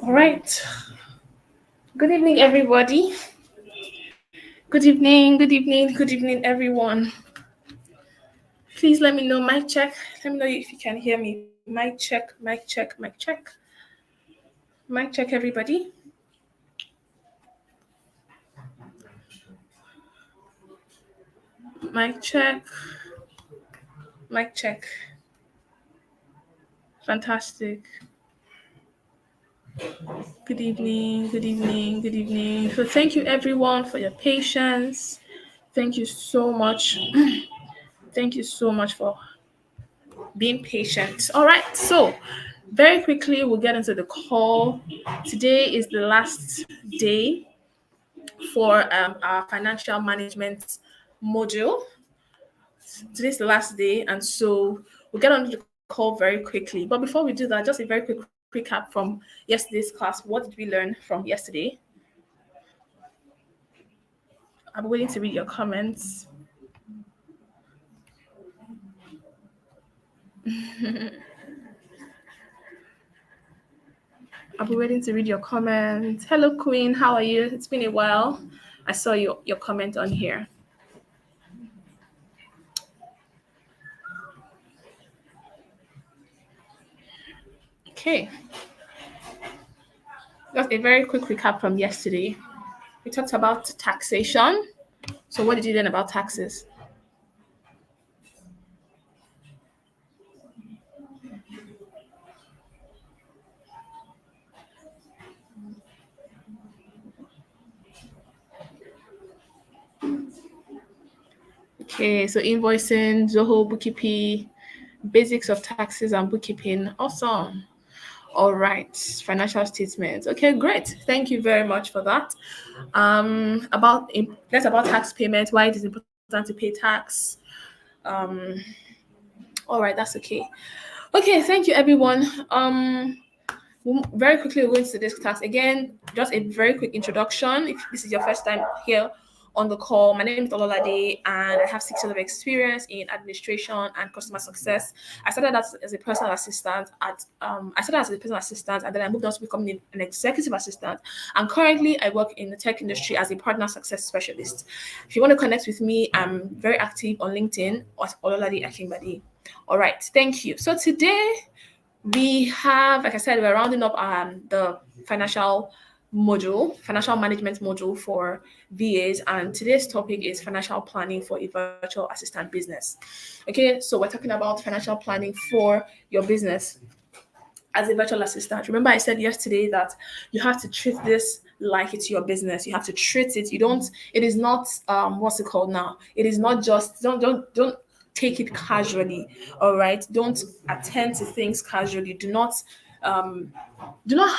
All right. Good evening, everybody. Good evening, good evening, good evening, everyone. Please let me know, mic check. Let me know if you can hear me. Mic check, mic check, mic check. Mic check, everybody. Mic check, mic check. Fantastic. Good evening, good evening, good evening. So, thank you, everyone, for your patience. Thank you so much. Thank you so much for being patient. All right, so very quickly, we'll get into the call. Today is the last day for our financial management module. Today's the last day, and so we'll get on the call very quickly. But before we do that, just a very quick recap from yesterday's class. What did we learn from yesterday? I'm waiting to read your comments. I'll be waiting to read your comments. Hello, Queen. How are you? It's been a while. I saw your comment on here. Okay. Just a very quick recap from yesterday. We talked about taxation. So, what did you learn about taxes? Okay, so invoicing, Zoho, bookkeeping, basics of taxes and bookkeeping. Awesome. All right, financial statements. Okay, great. Thank you very much for that. That's about tax payment. Why it is important to pay tax. Um, all right, that's okay. Okay, thank you, everyone. Very quickly, we're going to this task again. Just a very quick introduction. If this is your first time here on the call, my name is Ololade, and I have 6 years of experience in administration and customer success. I started as a personal assistant and then I moved on to becoming an executive assistant. And currently, I work in the tech industry as a partner success specialist. If you want to connect with me, I'm very active on LinkedIn at Ololade Akimbadi. All right, thank you. So today we have, like I said, we're rounding up the financial management module for VAs, and today's topic is financial planning for a virtual assistant business. Okay, so we're talking about financial planning for your business as a virtual assistant. Remember, I said yesterday that you have to treat this like it's your business. You have to treat it. It is not what's it called now? It is not just don't take it casually. All right. Don't attend to things casually. Do not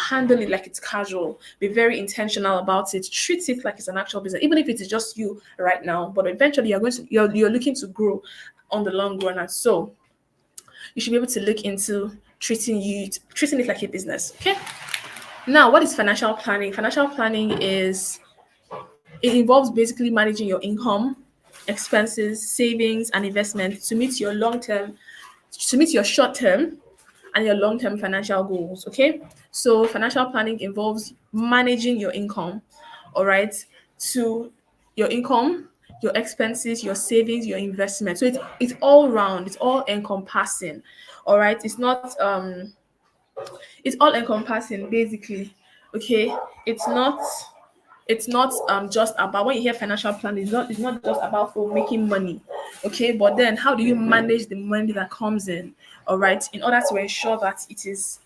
handle it like it's casual. Be very intentional about it. Treat it like it's an actual business, even if it is just you right now. But eventually you're looking to grow on the long run. And so you should be able to look into treating it like a business. Okay. Now, what is financial planning? Financial planning it involves basically managing your income, expenses, savings, and investments to meet your short term and your long term financial goals. Okay. So financial planning involves managing your income, all right, to your income, your expenses, your savings, your investment. So it's all round, it's all encompassing. All right. It's all encompassing basically. Okay. It's not just about, when you hear financial planning, it's not just about making money. Okay, but then how do you manage the money that comes in, all right, in order to ensure that it is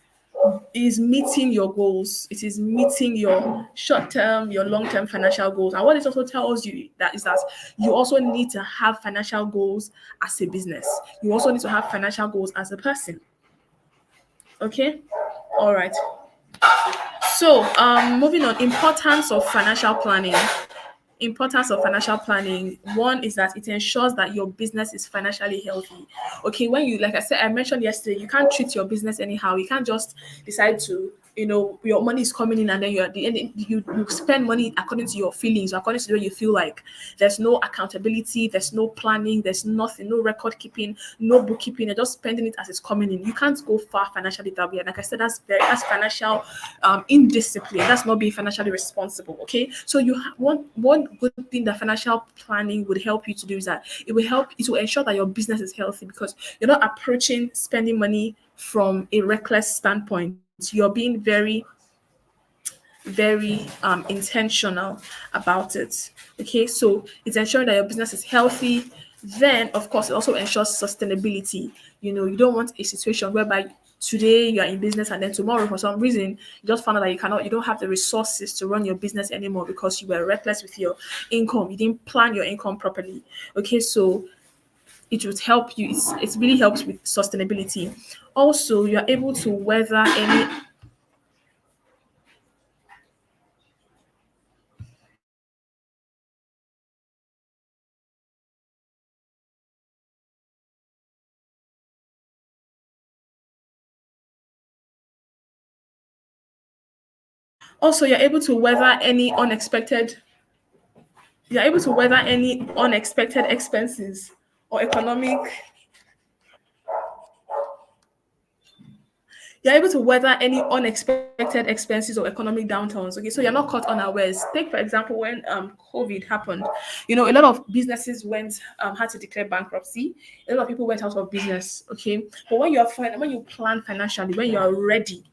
meeting your goals, it is meeting your short-term, your long-term financial goals. And what it also tells you that is that you also need to have financial goals as a business. You also need to have financial goals as a person. Okay, all right. So moving on, importance of financial planning. One is that it ensures that your business is financially healthy. Okay, like I mentioned yesterday, you can't treat your business anyhow. You can't just decide to your money is coming in, and then you're at the end, you spend money according to your feelings, according to the way you feel. Like there's no accountability, there's no planning, there's nothing, no record keeping, no bookkeeping. You're just spending it as it's coming in. You can't go far financially that way. And like I said, that's financial indiscipline. That's not being financially responsible. Okay, so one good thing that financial planning would help you to do is that it will ensure that your business is healthy, because you're not approaching spending money from a reckless standpoint. You're being very, very intentional about it. Okay, so it's ensuring that your business is healthy. Then, of course, it also ensures sustainability. You don't want a situation whereby today you are in business and then tomorrow, for some reason, you just found out that you don't have the resources to run your business anymore because you were reckless with your income. You didn't plan your income properly. Okay, so it would help you. It really helps with sustainability. Also, you're able to weather any. Also, you're able to weather any unexpected expenses or economic you're able to weather any unexpected expenses or economic downturns. Okay, so you're not caught unawares. Take for example when COVID happened, a lot of businesses went had to declare bankruptcy. A lot of people went out of business. Okay, but when you plan financially, when you are ready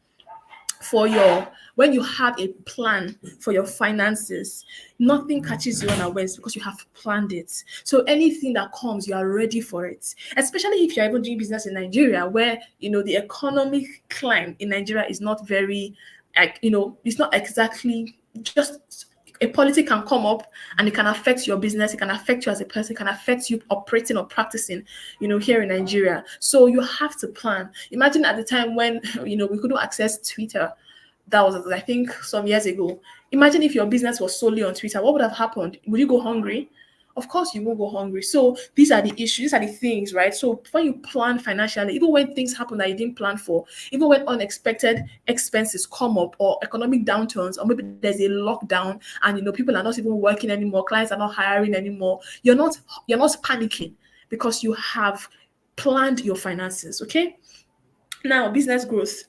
for your when you have a plan for your finances, nothing catches you unawares because you have planned it. So anything that comes, you are ready for it. Especially if you're even doing business in Nigeria, where the economic climb in Nigeria is not very, it's not exactly just a policy can come up and it can affect your business, it can affect you as a person, it can affect you operating or practicing, here in Nigeria. So you have to plan. Imagine at the time when, we couldn't access Twitter. That was, I think, some years ago. Imagine if your business was solely on Twitter. What would have happened? Would you go hungry? Of course, you won't go hungry. So these are the issues, these are the things, right? So when you plan financially, even when things happen that you didn't plan for, even when unexpected expenses come up or economic downturns, or maybe there's a lockdown and people are not even working anymore, clients are not hiring anymore, you're not panicking because you have planned your finances. Okay. Now, business growth.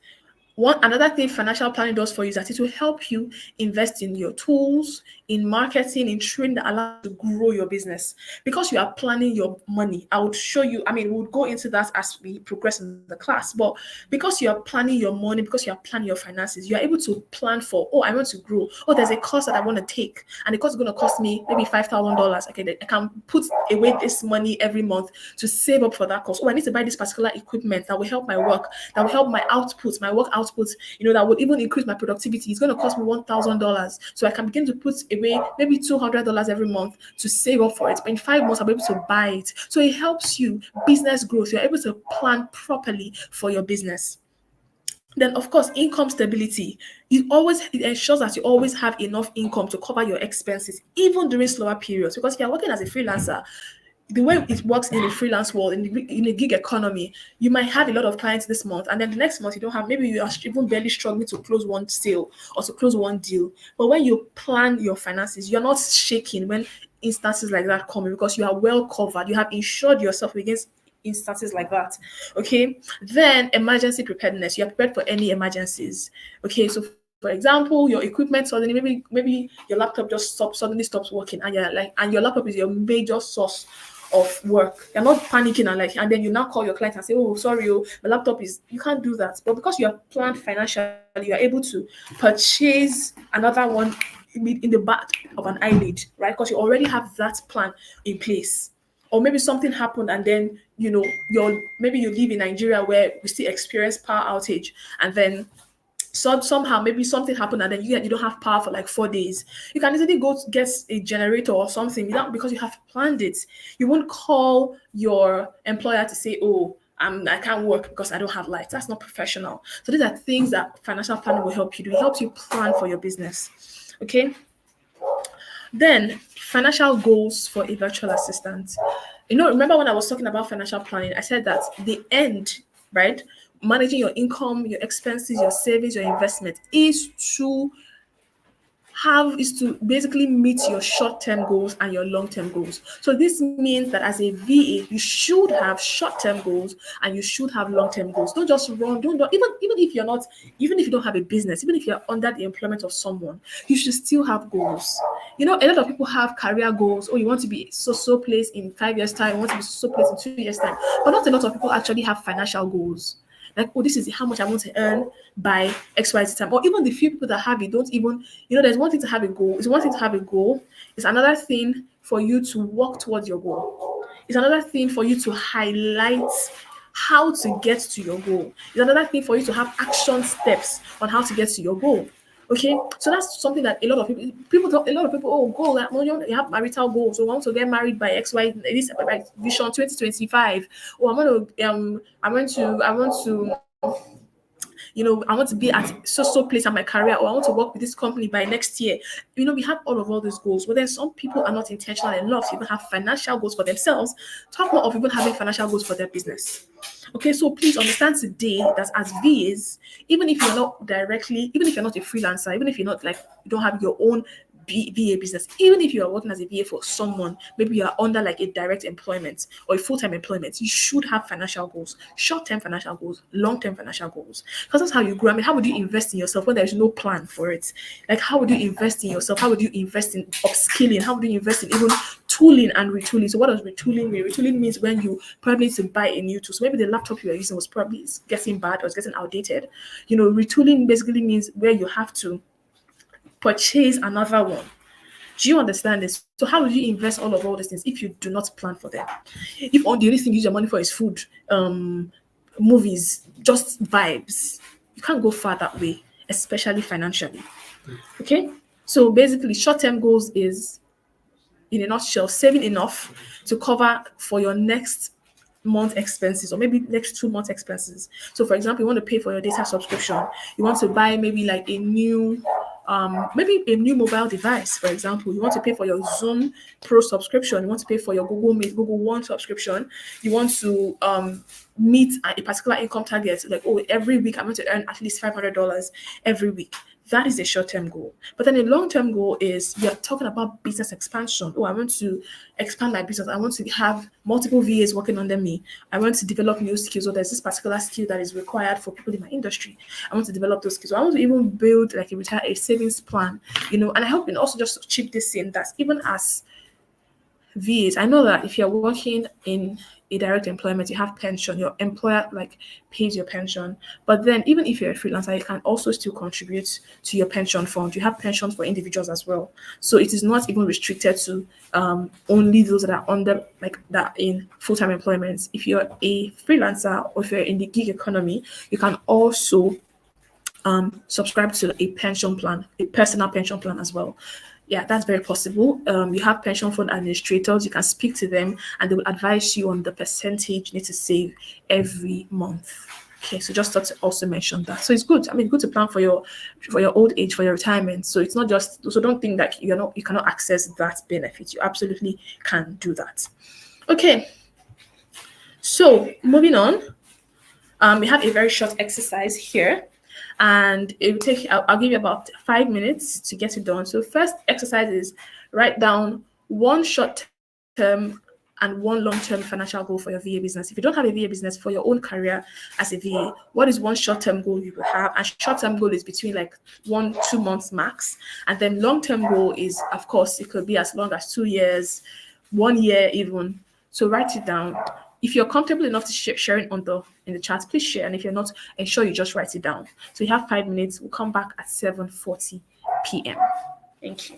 One another thing financial planning does for you is that it will help you invest in your tools, in marketing, in training that allows you to grow your business. Because you are planning your money, I would show you, we'll go into that as we progress in the class. But because you are planning your money, because you are planning your finances, you are able to plan for, I want to grow. Oh, there's a course that I want to take, and the course is going to cost me maybe $5,000. Okay, I can put away this money every month to save up for that course. Oh, I need to buy this particular equipment that will help my work, that will help my output, my work output, that would even increase my productivity. It's going to cost me $1,000. So I can begin to put away maybe $200 every month to save up for it. But in 5 months, I'll be able to buy it. So it helps you business growth. You're able to plan properly for your business. Then, of course, income stability. It ensures that you always have enough income to cover your expenses, even during slower periods. Because if you're working as a freelancer, the way it works in the freelance world, in the gig economy, you might have a lot of clients this month, and then the next month you don't have. Maybe you are even barely struggling to close one sale or to close one deal. But when you plan your finances, you're not shaking when instances like that come, because you are well covered. You have insured yourself against instances like that. Okay. Then emergency preparedness. You are prepared for any emergencies. Okay. So for example, your equipment suddenly, maybe your laptop just suddenly stops working, and your laptop is your major source of work. You're not panicking and then you now call your client and say, oh, sorry, my laptop is. You can't do that. But because you have planned financially, you are able to purchase another one in the back of an eyelid, right? Because you already have that plan in place. Or maybe something happened, and then maybe you live in Nigeria where we still experience power outage, and then somehow maybe something happened, and then you don't have power for like 4 days. You can easily go to get a generator or something without, because you have planned it. You won't call your employer to say, oh, I can't work because I don't have light. That's not professional. So these are things that financial planning will help you do. It helps you plan for your business. Okay. Then financial goals for a virtual assistant. Remember when I was talking about financial planning, I said that the end, right, managing your income, your expenses, your savings, your investment is to basically meet your short-term goals and your long-term goals. So this means that as a VA, you should have short-term goals and you should have long-term goals. Don't just run, don't even if you're not, even if you don't have a business, even if you're under the employment of someone, you should still have goals. You know, a lot of people have career goals. Oh, you want to be so place in 5 years' time, you want to be so place in 2 years' time. But not a lot of people actually have financial goals. Like, oh, this is how much I want to earn by XYZ time. Or even the few people that have it don't even, there's one thing to have a goal. It's one thing to have a goal. It's another thing for you to work towards your goal. It's another thing for you to highlight how to get to your goal. It's another thing for you to have action steps on how to get to your goal. Okay, so that's something that a lot of people talk. A lot of people, oh, goal. Like, well, you have marital goals. So I want to get married by XY. This by vision 2025. Oh, I want to I want to be at so place in my career, or I want to work with this company by next year. We have all those goals, but then some people are not intentional enough to even have financial goals for themselves. Talk more of even having financial goals for their business. Okay, so please understand today that as VAs, even if you're not directly, even if you're not a freelancer, even if you're not like you don't have your own VA business, even if you are working as a VA for someone, maybe you are under like a direct employment or a full-time employment, you should have financial goals, short-term financial goals, long-term financial goals. Because that's how you grow. I mean, how would you invest in yourself when there's no plan for it? Like, how would you invest in yourself? How would you invest in upskilling? How would you invest in even tooling and retooling? So what does retooling mean? Retooling means when you probably need to buy a new tool. So maybe the laptop you are using was probably getting bad or it's getting outdated. Retooling basically means where you have to purchase another one. Do you understand this? So how will you invest all these things if you do not plan for them? If all the only thing you use your money for is food, movies, just vibes, you can't go far that way, especially financially. Okay? So basically, short-term goals is, in a nutshell, saving enough to cover for your next month expenses or maybe next 2 months expenses. So for example, you want to pay for your data subscription, you want to buy maybe like maybe a new mobile device. For example, you want to pay for your Zoom Pro subscription, you want to pay for your Google Meet, Google One subscription, you want to meet a particular income target, like, oh, every week I'm going to earn at least $500 every week. That is a short-term goal. But then a long-term goal is you're talking about business expansion. Oh, I want to expand my business. I want to have multiple VAs working under me. I want to develop new skills. Or there's this particular skill that is required for people in my industry. I want to develop those skills. I want to even build like a savings plan, and I hope, also just to chip this in, that even as VAs, I know that if you're working in a direct employment, you have pension, your employer like pays your pension. But then even if you're a freelancer, you can also still contribute to your pension fund. You have pensions for individuals as well. So it is not even restricted to only those that are under like that in full-time employment. If you're a freelancer or if you're in the gig economy, you can also subscribe to a pension plan, a personal pension plan as well. Yeah, that's very possible. You have pension fund administrators, you can speak to them and they will advise you on the percentage you need to save every month. Okay, so just thought to also mention that. So it's good. I mean, good to plan for your old age, for your retirement. So it's not just, so don't think that you cannot access that benefit. You absolutely can do that. Okay. So moving on, we have a very short exercise here, and it will take. I'll give you about 5 minutes to get it done. So first exercise is write down one short-term and one long-term financial goal for your VA business. If you don't have a VA business, for your own career as a VA, what is one short-term goal you will have? And short-term goal is between like 1-2 months max, and then long-term goal is, of course, it could be as long as 2 years, 1 year even. So write it down. If you're comfortable enough to share it in the chat, please share. And if you're not, ensure you just write it down. So you have 5 minutes. We'll come back at 7:40 p.m. Thank you.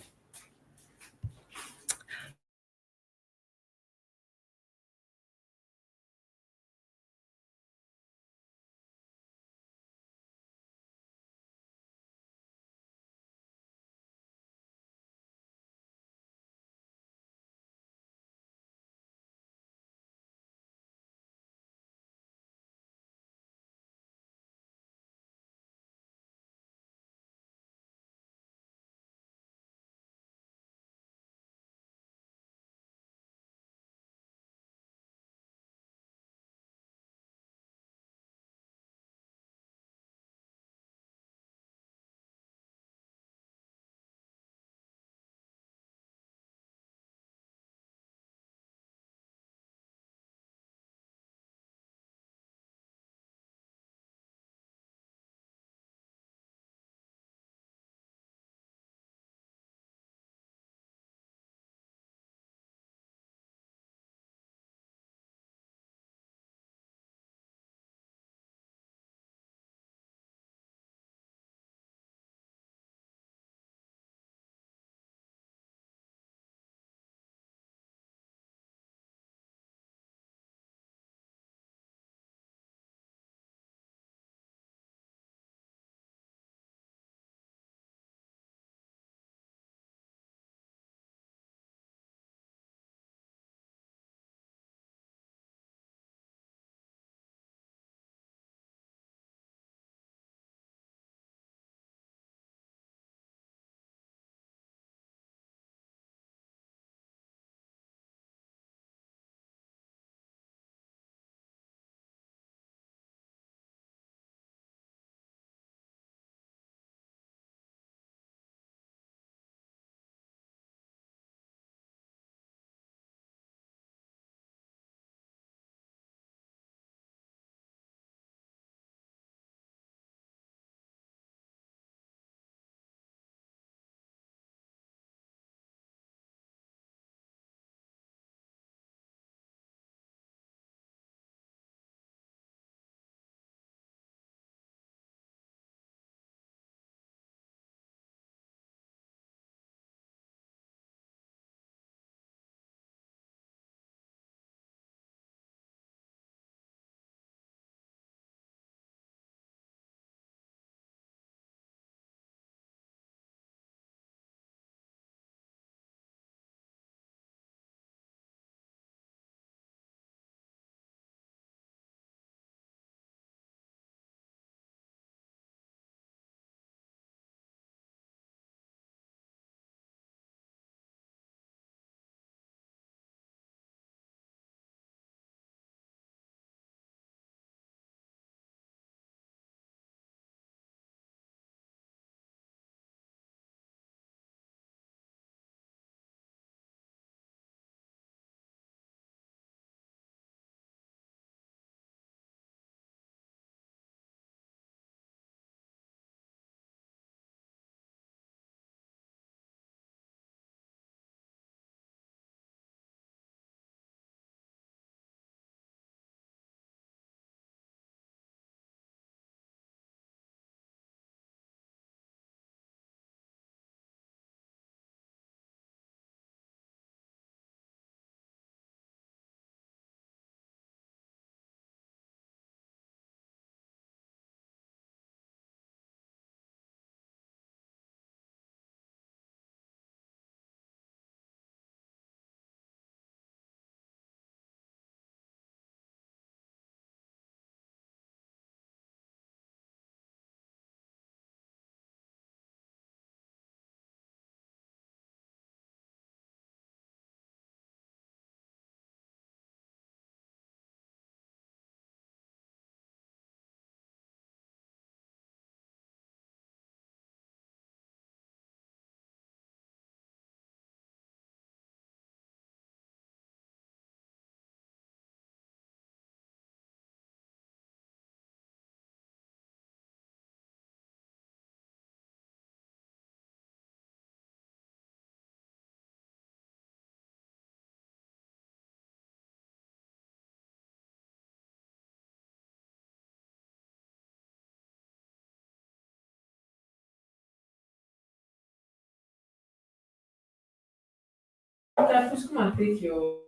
Okay, please come and take your.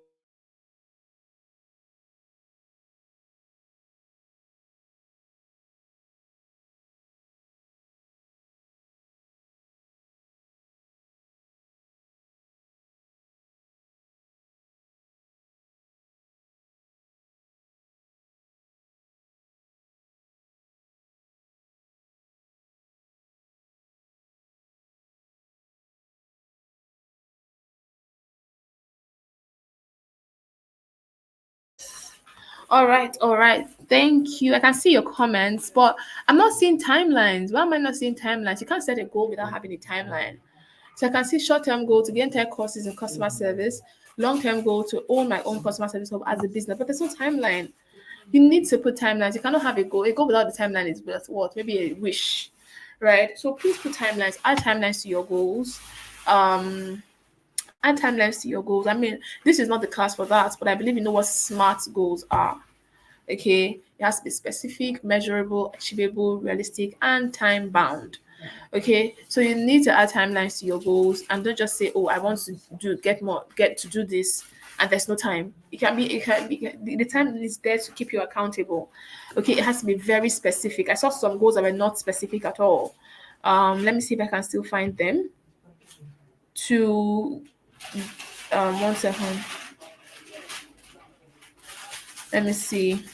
All right, all right. Thank you. I can see your comments, but I'm not seeing timelines. Why am I not seeing timelines? You can't set a goal without having a timeline. So I can see short-term goal to gain 10 courses in customer service, long-term goal to own my own customer service hub as a business, but there's no timeline. You need to put timelines. You cannot have a goal. A goal without the timeline is just what? Maybe a wish, right? So please put timelines. Add timelines to your goals. Um, Add timelines to your goals. I mean, this is not the class for that, but I believe you know what SMART goals are. Okay, it has to be specific, measurable, achievable, realistic, and time bound. Okay, so you need to add timelines to your goals and don't just say, "Oh, I want to get to do this," and there's no time. It can be the time is there to keep you accountable. Okay, it has to be very specific. I saw some goals that were not specific at all. Let me see if I can still find them. To 1 second. Let me see.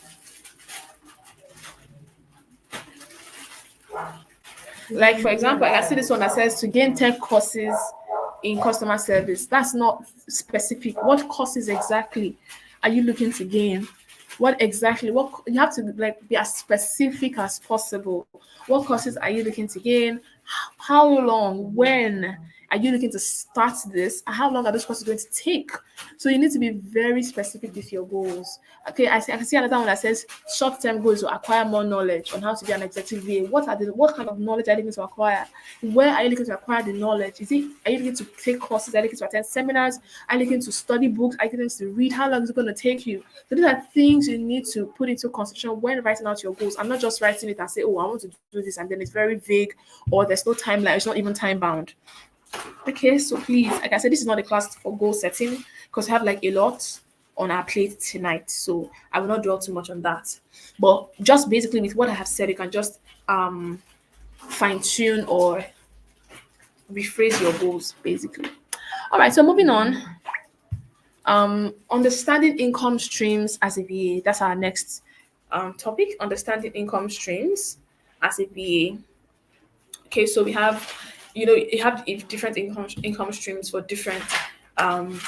Like for example, I see this one that says to gain 10 courses in customer service. That's not specific. What courses exactly are you looking to gain? What exactly? What you have to like be as specific as possible. What courses are you looking to gain? How long? When are you looking to start this? How long are those courses going to take? So you need to be very specific with your goals. Okay, I can see another one that says short-term goals to acquire more knowledge on how to be an executive VA. What kind of knowledge are you looking to acquire? Where are you looking to acquire the knowledge? Are you looking to take courses? Are you looking to attend seminars? Are you looking to study books? Are you looking to read? How long is it going to take you? So these are things you need to put into consideration when writing out your goals. I'm not just writing it and say, oh, I want to do this, and then it's very vague or there's no timeline. It's not even time bound. Okay, so please, like I said, this is not a class for goal setting because we have like a lot on our plate tonight. So I will not dwell too much on that. But just basically with what I have said, you can just fine tune or rephrase your goals basically. All right, so moving on. Understanding income streams as a VA. That's our next topic. Understanding income streams as a VA. Okay, so we have, you have different income streams for um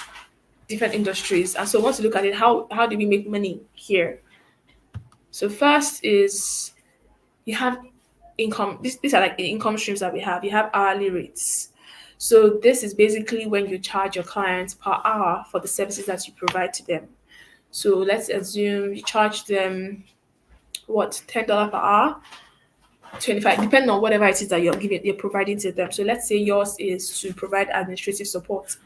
different industries, and so once you look at it, how do we make money here? So first is you have income. These are like the income streams that we have. You have hourly rates. So this is basically when you charge your clients per hour for the services that you provide to them. So let's assume you charge them what $10 per hour, 25, depending on whatever it is that you're providing to them. So let's say yours is to provide administrative support.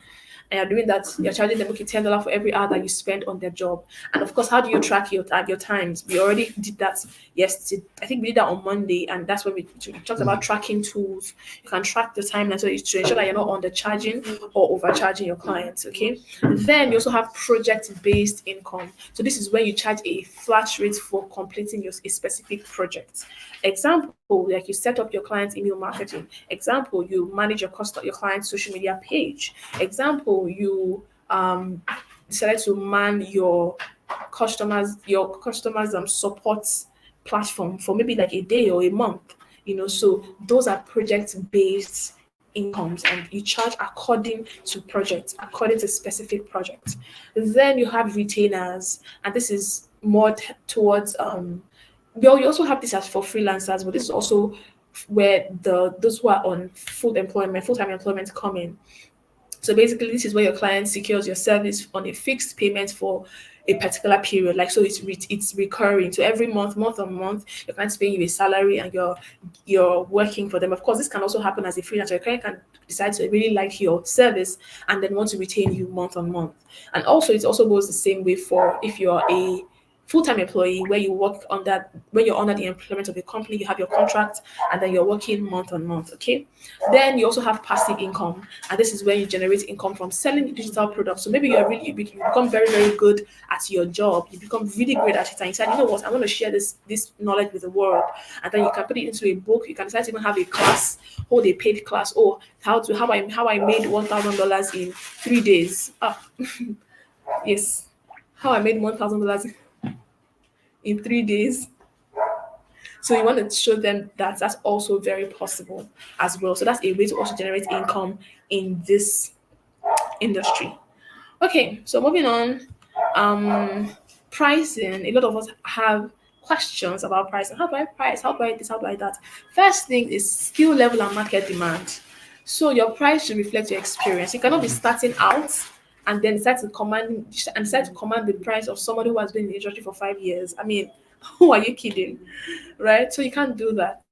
And you're doing that, you're charging them okay $10 for every hour that you spend on their job. And of course, how do you track your times? We already did that yesterday. I think we did that on Monday, and that's when we talked about tracking tools. You can track the time and so it's to ensure that you're not undercharging or overcharging your clients. Okay. Then you also have project-based income. So this is when you charge a flat rate for completing a specific project. Example, like you set up your client's email marketing. Example, you manage your client's social media page. Example, you decided to man your customers support platform for maybe like a day or a month. So those are project based incomes and you charge according to projects, according to specific projects. Then you have retainers, and this is more towards well, you also have this as for freelancers, but this is also where those who are on full-time employment come in. So basically, this is where your client secures your service on a fixed payment for a particular period. Like so, it's recurring. So every month on month, your client's paying you a salary, and you're working for them. Of course, this can also happen as a freelancer. Your client can decide to really like your service and then want to retain you month on month. And also, it also goes the same way for if you're full-time employee where you work on that when you're under the employment of a company, you have your contract and then you're working month on month. Okay. Then you also have passive income, and this is where you generate income from selling digital products. So maybe you become very, very good at your job, you become really great at it, and you say, you know what, I want to share this knowledge with the world. And then you can put it into a book, you can decide to even have a class, hold a paid class, or how I made $1,000 in 3 days. Yes, how I made $1,000 in 3 days. So you want to show them that that's also very possible as well. So that's a way to also generate income in this industry. Okay, so moving on. Pricing. A lot of us have questions about pricing. How do I price? How do I this? How do I that? First thing is skill level and market demand. So your price should reflect your experience. You cannot be starting out and then decide to command the price of somebody who has been in the industry for 5 years. I mean, who are you kidding? Right? So you can't do that.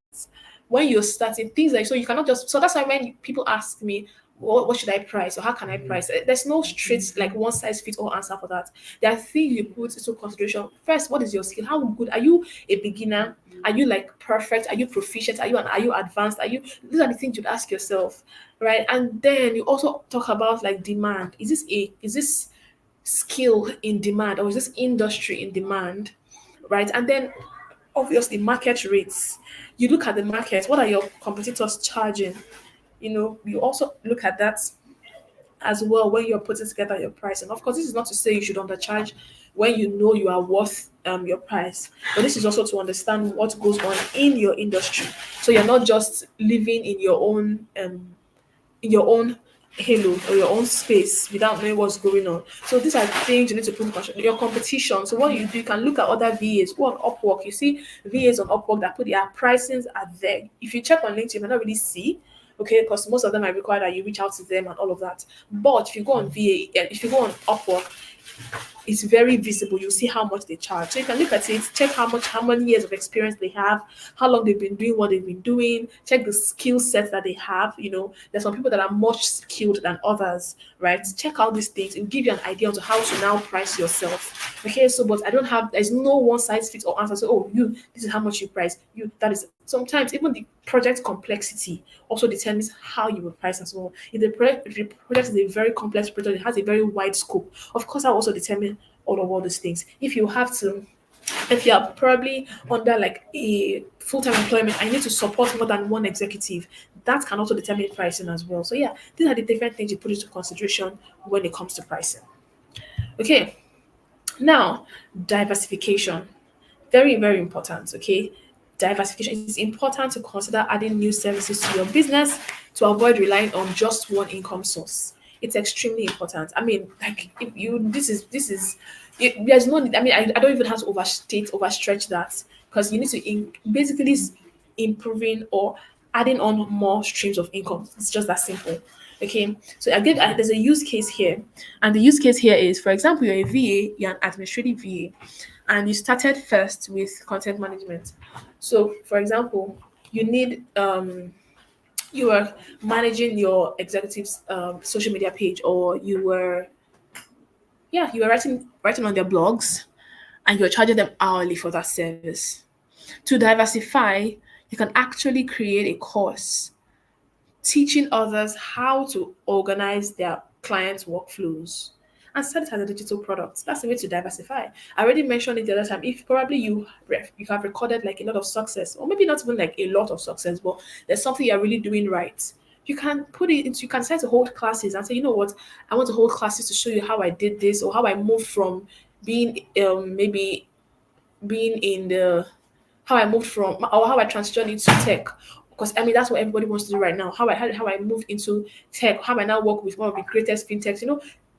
When you're starting things like, so you cannot just, so that's why when people ask me, what should I price or how can I price? There's no straight like one size fits all answer for that. There are things you put into consideration. First, what is your skill? How good are you? A beginner? Are you like perfect? Are you proficient? Are you advanced? These are the things you'd ask yourself, right? And then you also talk about like demand. Is this skill in demand, or is this industry in demand, right? And then obviously market rates. You look at the market. What are your competitors charging? You also look at that as well when you're putting together your price. And of course, this is not to say you should undercharge when you know you are worth your price, but this is also to understand what goes on in your industry. So you're not just living in your own halo or your own space without knowing what's going on. So these are things you need to put in consideration. Your competition. So what you do, you can look at other VAs who on Upwork. You see VAs on Upwork that put their pricings are there. If you check on LinkedIn, you might not really see. Okay, because most of them are required that you reach out to them and all of that. But if you go on if you go on Upwork, it's very visible. You see how much they charge. So you can look at it, check how many years of experience they have, how long they've been doing what they've been doing, check the skill set that they have. There's some people that are much skilled than others, right? Check out these things. It will give you an idea on how to now price yourself. Okay, so but there's no one size fits all answer. So this is how much you price. That is sometimes even the project complexity also determines how you will price as well. If the project is a very complex project, it has a very wide scope. Of course, that will also determine all these things. If you are probably under like a full-time employment, I need to support more than one executive. That can also determine pricing as well. So yeah, these are the different things you put into consideration when it comes to pricing. Okay, now diversification. Very, very important. Okay, diversification. It is important to consider adding new services to your business to avoid relying on just one income source. It's extremely important. I mean, like if you there's no need. I mean, I don't even have to overstretch that, because you need to basically improving or adding on more streams of income. It's just that simple. Okay, so there's a use case here, and the use case here is, for example, you're a VA, you're an administrative VA, and you started first with content management. So, for example, you were managing your executives' social media page, or you were writing on their blogs, and you're charging them hourly for that service. To diversify, you can actually create a course teaching others how to organize their clients' workflows and sell it as a digital product. That's the way to diversify. I already mentioned it the other time. If probably you have recorded like a lot of success, or maybe not even like a lot of success, but there's something you're really doing right. You can decide to hold classes and say, you know what, I want to hold classes to show you how I did this, or how I moved from being maybe being in the how I moved from, or how I transitioned into tech. Because I mean that's what everybody wants to do right now. How I moved into tech, how I now work with one of the greatest fintechs.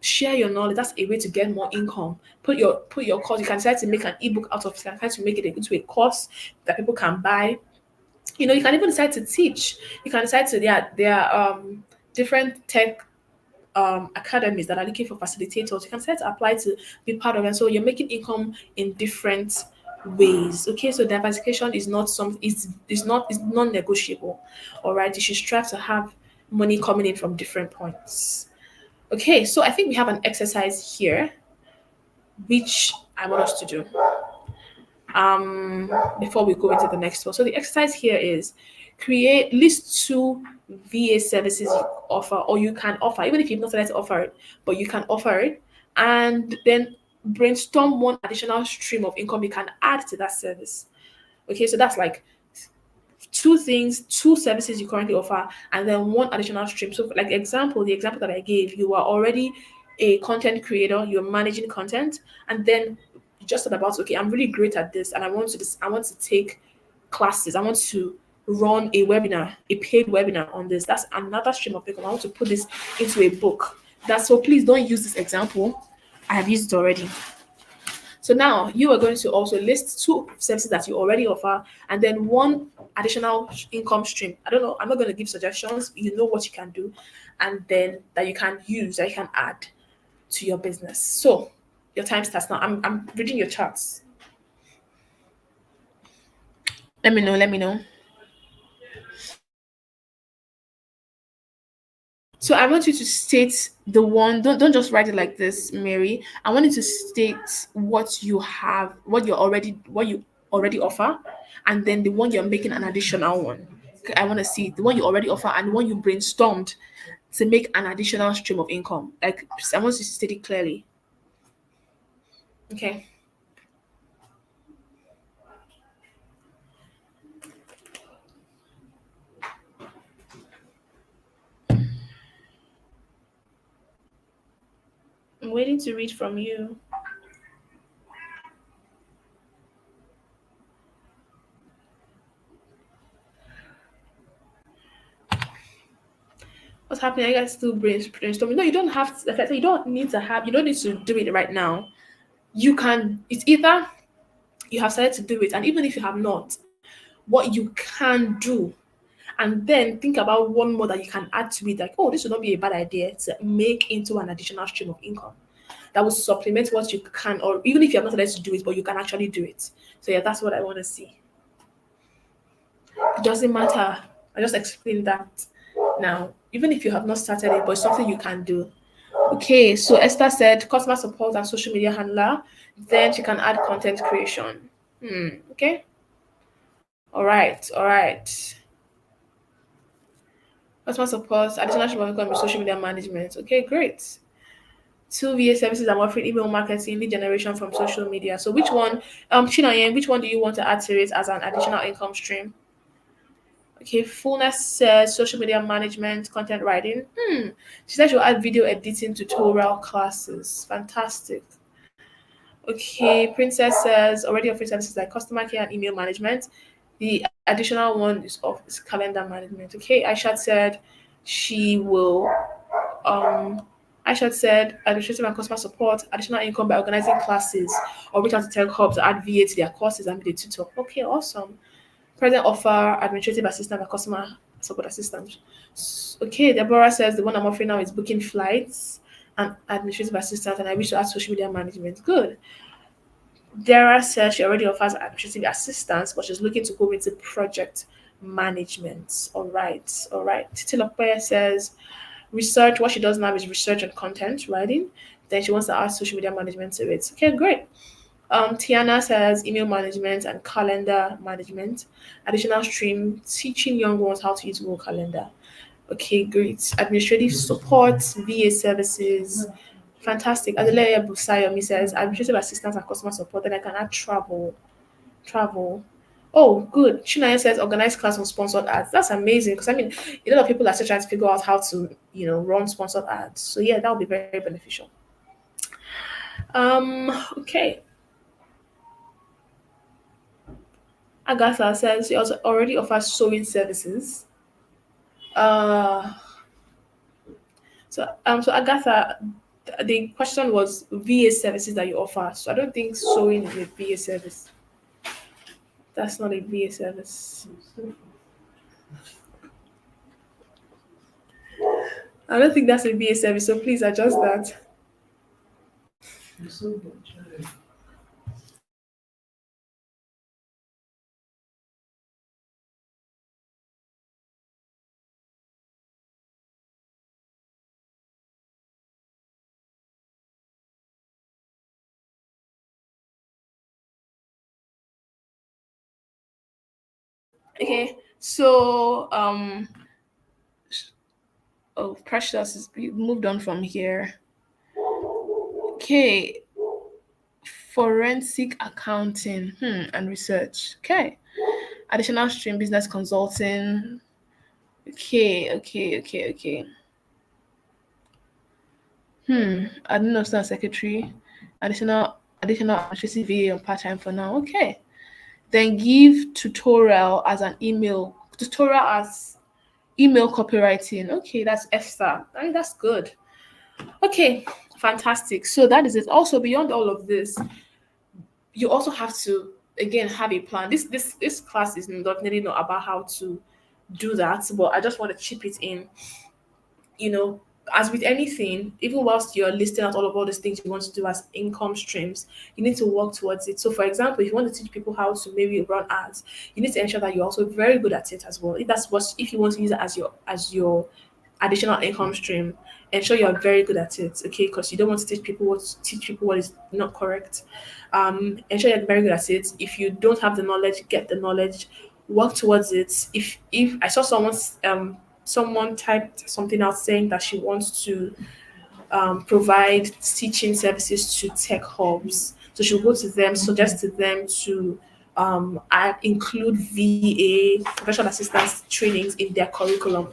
Share your knowledge. That's a way to get more income. Put your course. You can decide to make an ebook out of it. You can decide to make it into a course that people can buy. You can even decide to teach. You can decide to there are different tech academies that are looking for facilitators. You can decide to apply to be part of it. So you're making income in different ways. Okay, so diversification is not some is non-negotiable. All right, you should strive to have money coming in from different points. Okay, so I think we have an exercise here which I want us to do. um before we go into the next one. So the exercise here is create list two VA services you offer or you can offer, even if you've not started to offer it, but you can offer it, and then brainstorm one additional stream of income you can add to that service. Okay, so that's like two things, two services you currently offer, and then one additional stream. So, like example, the example that I gave, you are already a content creator, you're managing content, and then you just thought about, okay, I'm really great at this, and I want to take classes, I want to run a webinar, a paid webinar on this. That's another stream of income. I want to put this into a book. That's so please don't use this example. I have used it already. So now you are going to also list two services that you already offer and then one additional income stream. I don't know, I'm not going to give suggestions. You know what you can do and then that you can use, that you can add to your business. So your time starts now. I'm reading your charts. Let me know. Let me know. So I want you to state the one. Don't just write it like this, Mary. I want you to state what you have, what you already offer, and then the one you're making an additional one. Okay, I want to see the one you already offer and the one you brainstormed to make an additional stream of income. Like I want you to state it clearly. Okay. I'm waiting to read from you. What's happening? I guys still brainstorming. No, you don't have to, like I said, you don't need to do it right now. You can, it's either you have started to do it, and even if you have not, what you can do, and then think about one more that you can add to it, like, oh, this would not be a bad idea to make into an additional stream of income that will supplement what you can, or even if you have not started to do it, but you can actually do it. So yeah, that's what I want to see. It doesn't matter. I just explained that now. Even if you have not started it, but it's something you can do. Okay, so Esther said customer support and social media handler. Then she can add content creation. Okay. All right. All right. Customer support, additional stream of income with social media management. Okay, great. Two VA services I'm offering email marketing, lead generation from social media. So which one, Chinayen, which one do you want to add to it as an additional income stream? Okay, Fullness says social media management, content writing. She said she'll add video editing tutorial classes. Fantastic. Okay, Princess says already offering services like customer care and email management. The additional one is calendar management. Okay, Aisha said she will Aisha said administrative and customer support, additional income by organizing classes or reach out to tech hubs to add VA to their courses and be the tutor. Okay, awesome. Present offer administrative assistant and customer support assistant. Okay, Deborah says the one I'm offering now is booking flights and administrative assistant, and I wish to add social media management. Good. Dara says she already offers administrative assistance, but she's looking to go into project management. All right, all right. Titi Lokpe says research. What she does now is research and content writing. Then she wants to add social media management to it. Okay, great. Tiana says email management and calendar management. Additional stream teaching young ones how to use Google Calendar. Okay, great. Administrative support, VA services. Fantastic. Adeleye Busayomi says administrative assistance and customer support. Then I can add travel. Travel. Oh, good. Chinaya says organized class on sponsored ads. That's amazing because I mean, a lot of people are still trying to figure out how to, run sponsored ads. So yeah, that would be very, very beneficial. Okay. Agatha says she also already offers sewing services. Uh, so Agatha, the question was VA services that you offer. So I don't think sewing is a VA service. That's not a VA service. I don't think that's a VA service. So please adjust that. Okay, so oh, Precious is we moved on from here. Okay, forensic accounting and research. Okay, additional stream business consulting. Okay. I don't know, not secretary. Additional administrative VA on part time for now. Okay. Then give tutorial as email copywriting. Okay, that's EFSA. I mean, that's good. Okay, fantastic. So that is it. Also, beyond all of this, you also have to again have a plan. This class is definitely not about how to do that, but I just want to chip it in. You know, as with anything, even whilst you're listing out all these things you want to do as income streams, you need to work towards it. So, for example, if you want to teach people how to maybe run ads, you need to ensure that you're also very good at it as well. If you want to use it as your additional income stream, ensure you're very good at it. Okay, because you don't want to teach people what is not correct. Ensure you're very good at it. If you don't have the knowledge, get the knowledge, work towards it. If I saw someone typed something out saying that she wants to provide teaching services to tech hubs. So she'll go to them, suggest to them to include VA, professional assistance trainings in their curriculum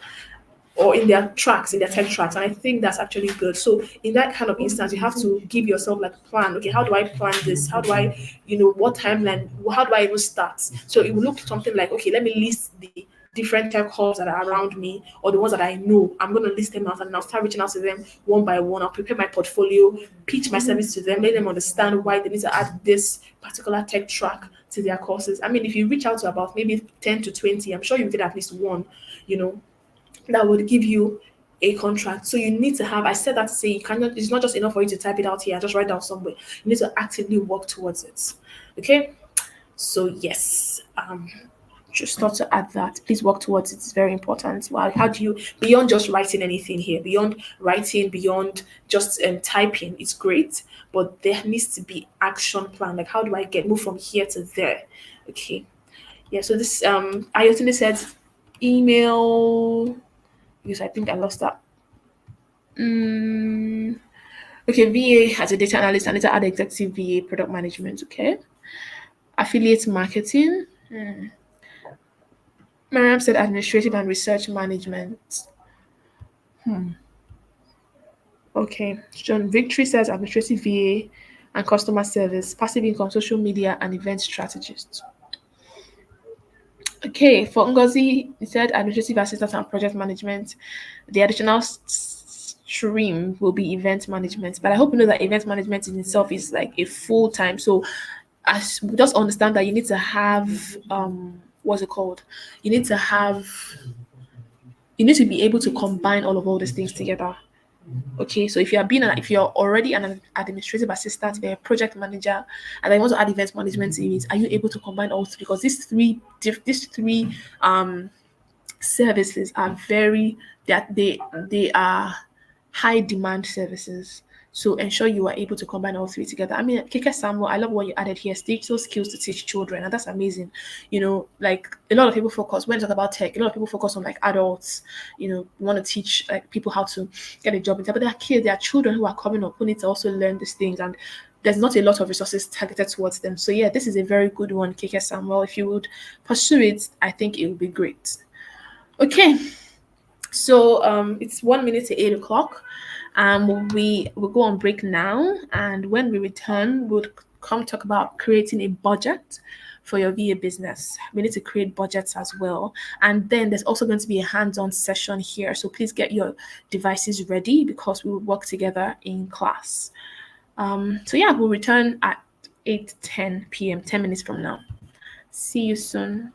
or in their tracks, in their tech tracks. And I think that's actually good. So in that kind of instance, you have to give yourself like a plan. Okay, how do I plan this? How do I, what timeline? How do I even start? So it will look something like, okay, let me list the different tech hubs that are around me or the ones that I know. I'm going to list them out and I'll start reaching out to them one by one. I'll prepare my portfolio, pitch my service to them, let them understand why they need to add this particular tech track to their courses. I mean, if you reach out to about maybe 10 to 20, I'm sure you get at least one, you know, that would give you a contract. So you need to have, I said that to say you cannot, it's not just enough for you to type it out here and just write down somewhere. You need to actively work towards it. Okay. So yes, just not to add that. Please work towards it. It's very important. Well, how do you beyond just writing anything here, beyond writing, beyond just typing, it's great, but there needs to be action plan. Like how do I get move from here to there? Okay. Yeah, so this Ayotune said email because I think I lost that. Mm, okay, VA as a data analyst and later add executive VA product management. Okay, affiliate marketing. Mariam said administrative and research management. Okay, John Victory says administrative VA and customer service, passive income, social media, and event strategist. Okay, for Ngozi, he said administrative assistant and project management. The additional stream will be event management. But I hope you know that event management in itself is like a full time. So as just understand that you need to have what's it called? You need to have you need to be able to combine all these things together. Okay, so if you're already an administrative assistant, you're a project manager, and then you want to add event management to it, are you able to combine all three? Because these three services are very that they are high demand services. So ensure you are able to combine all three together. I mean, Kike Samuel, I love what you added here. Digital skills to teach children, and that's amazing. Like a lot of people focus when they talk about tech. A lot of people focus on like adults. Want to teach like people how to get a job in tech, but there are kids, there are children who are coming up who need to also learn these things, and there's not a lot of resources targeted towards them. So yeah, this is a very good one, Kike Samuel. If you would pursue it, I think it would be great. Okay, so it's 1 minute to 8 o'clock. We will go on break now, and when we return, we'll come talk about creating a budget for your VA business. We need to create budgets as well, and then there's also going to be a hands-on session here. So please get your devices ready because we will work together in class. So yeah, we'll return at 8:10 p.m. 10 minutes from now. See you soon.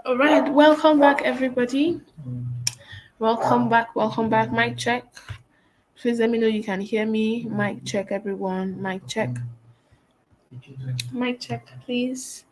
All right, welcome back, everybody. Welcome back. Welcome back. Mic check. Please let me know you can hear me. Mic check, everyone. Mic check. Mic check, please.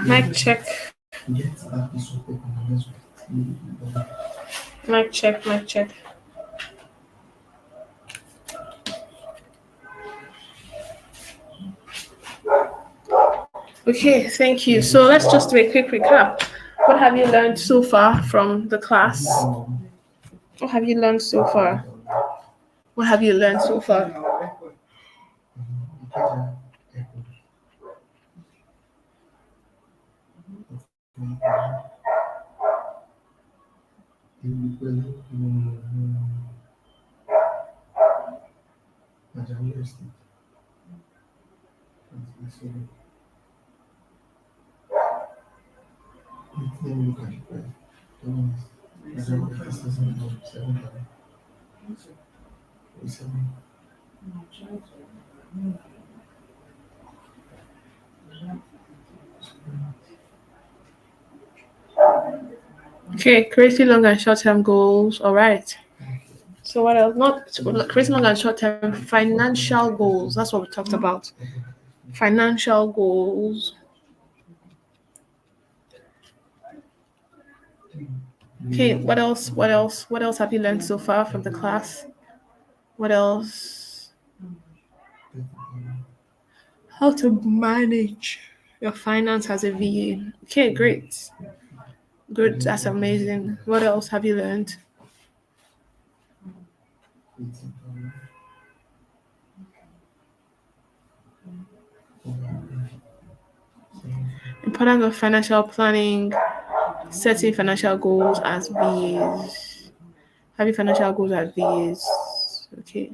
Mic check. Mic check. Mic check. Okay, thank you. So let's just do a quick recap. What have you learned so far from the class? What have you learned so far? What have you learned so far? Okay, creating long and short term goals. All right. So what else? Not creating long and short term financial goals. That's what we talked about. Financial goals. Okay, what else? What else? What else have you learned so far from the class? What else? How to manage your finance as a VA. Okay, great. Good, that's amazing. What else have you learned? Importance of financial planning, setting financial goals as VAs. Having financial goals as VAs. Okay.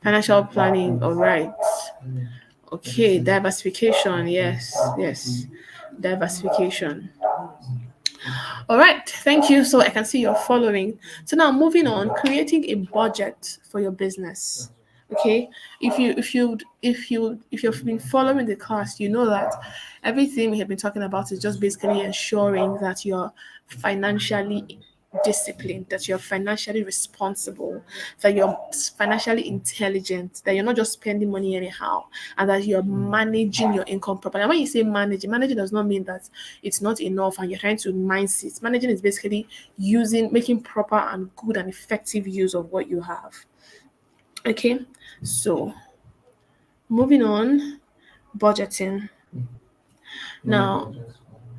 Financial planning, all right. Okay, diversification, yes, yes. Diversification. All right, thank you. So I can see you're following. So now moving on, creating a budget for your business. Okay, if you've been following the class, you know that everything we have been talking about is just basically ensuring that you're financially disciplined, that you're financially responsible, that you're financially intelligent, that you're not just spending money anyhow, and that you're managing your income properly. And when you say managing does not mean that it's not enough and you're trying to mindset. Managing is basically making proper and good and effective use of what you have. Okay, so moving on, budgeting. Now,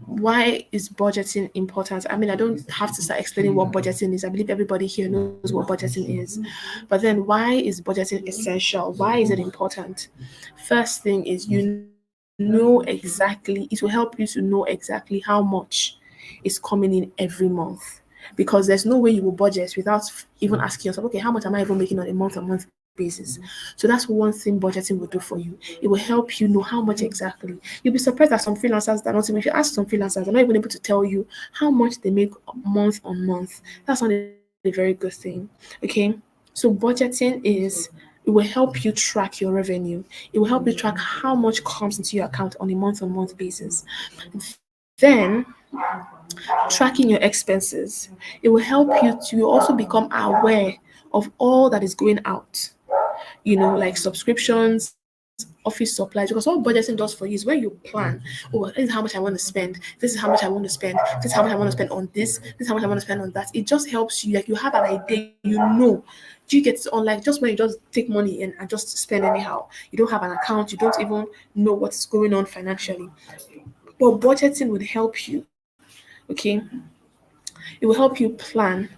why is budgeting important? I mean, I don't have to start explaining what budgeting is. I believe everybody here knows what budgeting is. But then, why is budgeting essential? Why is it important? First thing is it will help you to know exactly how much is coming in every month. Because there's no way you will budget without even asking yourself, okay, how much am I even making on a month-on-month basis? So that's one thing budgeting will do for you. It will help you know how much exactly. You'll be surprised at some freelancers that not even, if you ask some freelancers, they're not even able to tell you how much they make month on month. That's not a very good thing. Okay. So budgeting it will help you track your revenue. It will help you track how much comes into your account on a month-on-month basis. Then tracking your expenses. It will help you to also become aware of all that is going out, like subscriptions, office supplies. Because what budgeting does for you is when you plan, oh, this is how much I want to spend, this is how much I want to spend, this is how much I want to spend on this is how much I want to spend on that. It just helps you, like you have an idea, Do you get it? Unlike just when you just take money in and just spend anyhow, you don't have an account, you don't even know what's going on financially. But budgeting would help you, okay? It will help you plan.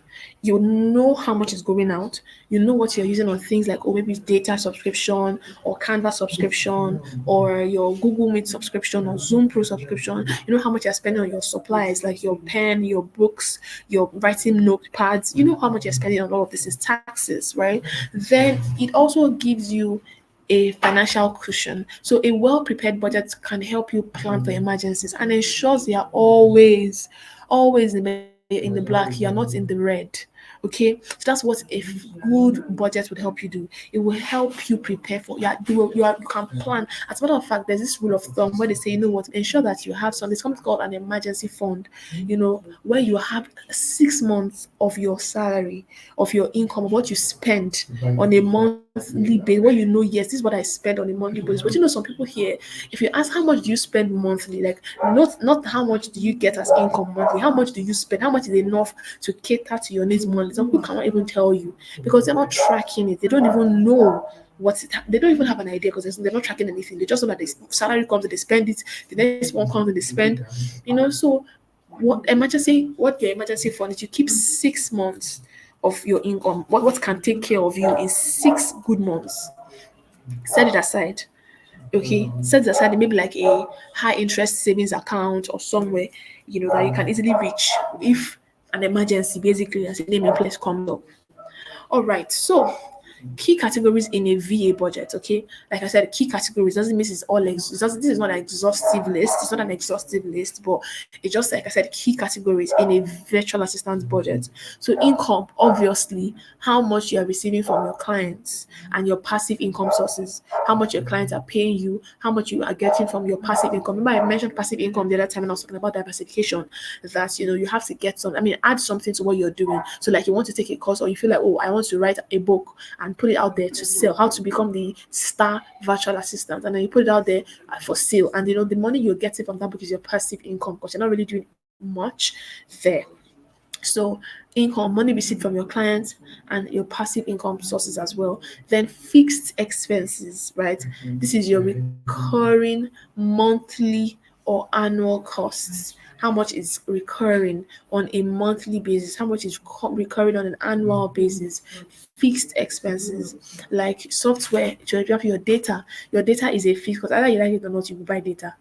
You know how much is going out. You know what you're using on things like, oh, maybe data subscription or Canva subscription or your Google Meet subscription or Zoom Pro subscription. You know how much you're spending on your supplies like your pen, your books, your writing notepads. You know how much you're spending on all of this is taxes, right? Then it also gives you a financial cushion. So a well-prepared budget can help you plan for emergencies and ensures you are always in the black. You are not in the red. Okay, so that's what a good budget would help you do. It will help you prepare for you can plan. As a matter of fact, there's this rule of thumb where they say, you know what, ensure that you have something. It's something called an emergency fund. Where you have 6 months of your salary, of your income, of what you spend on a monthly basis. Where yes, this is what I spend on a monthly basis. But some people here, if you ask how much do you spend monthly, like not how much do you get as income monthly, how much do you spend, how much is enough to cater to your needs monthly. Some people cannot even tell you because they're not tracking it. They don't even know they don't even have an idea because they're not tracking anything. They just know that the salary comes and they spend it, the next one comes and they spend, so what your emergency fund is, you keep 6 months of your income. What can take care of you in 6 good months. Set it aside. Okay, set it aside, maybe like a high interest savings account or somewhere, that you can easily reach if an emergency, basically, as a name in place, comes up. All right, so key categories in a VA budget. Okay, like I said, key categories doesn't mean it's all this is not an exhaustive list. It's not an exhaustive list, but it's just like I said, key categories in a virtual assistance budget. So income, obviously, how much you are receiving from your clients and your passive income sources, how much your clients are paying you, how much you are getting from your passive income. Remember, I mentioned passive income the other time when I was talking about diversification. That you have to get some. I mean, add something to what you're doing. So, like, you want to take a course, or you feel like, oh, I want to write a book and put it out there to sell. How to become the star virtual assistant, and then you put it out there for sale. And the money you're getting from that book is your passive income because you're not really doing much there. So income, money received from your clients and your passive income sources as well. Then fixed expenses, right? This is your recurring monthly or annual costs. How much is recurring on a monthly basis? How much is recurring on an annual basis? Fixed expenses like software, to example, your data. Your data is a fixed because either you like it or not, you will buy data.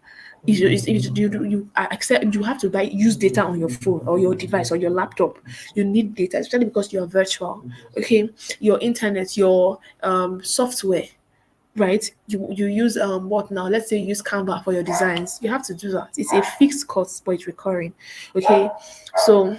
You accept you have to use data on your phone or your device or your laptop. You need data, especially because you're virtual. Okay, your internet, your software, right? You use what now? Let's say you use Canva for your designs. You have to do that. It's a fixed cost, but it's recurring. Okay, so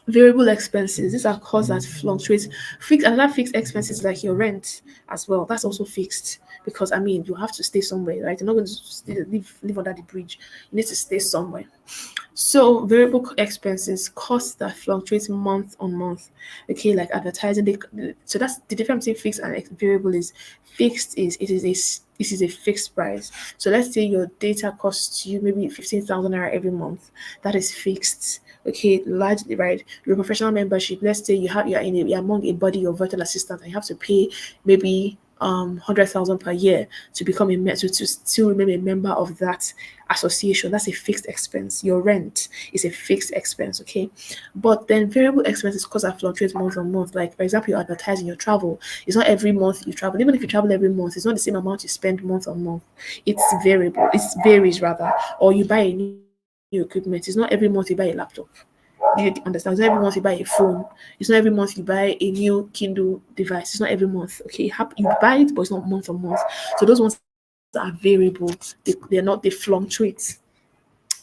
variable expenses, these are costs that fluctuate. Another fixed expenses like your rent as well. That's also fixed because I mean you have to stay somewhere, right? You're not going to live under the bridge. You need to stay somewhere. So variable expenses, costs that fluctuate month on month. Okay, like advertising. So that's the difference between fixed and variable. Is fixed is it is a fixed price. So let's say your data costs you maybe 15,000 naira every month. That is fixed. Okay, largely right. Your professional membership. Let's say you're among a body of virtual assistants and you have to pay maybe 100,000 per year to become to still remain a member of that association. That's a fixed expense. Your rent is a fixed expense, okay? But then variable expenses because that fluctuates month on month. Like for example, you're advertising your travel. It's not every month you travel. Even if you travel every month, it's not the same amount you spend month on month. It's variable. It varies rather. Or you buy a new equipment. It's not every month you buy a laptop. Do you understand? It's not every month you buy a phone. It's not every month you buy a new Kindle device. It's not every month. Okay, you buy it, but it's not month on month. So those ones are variable. They're not. They fluctuate.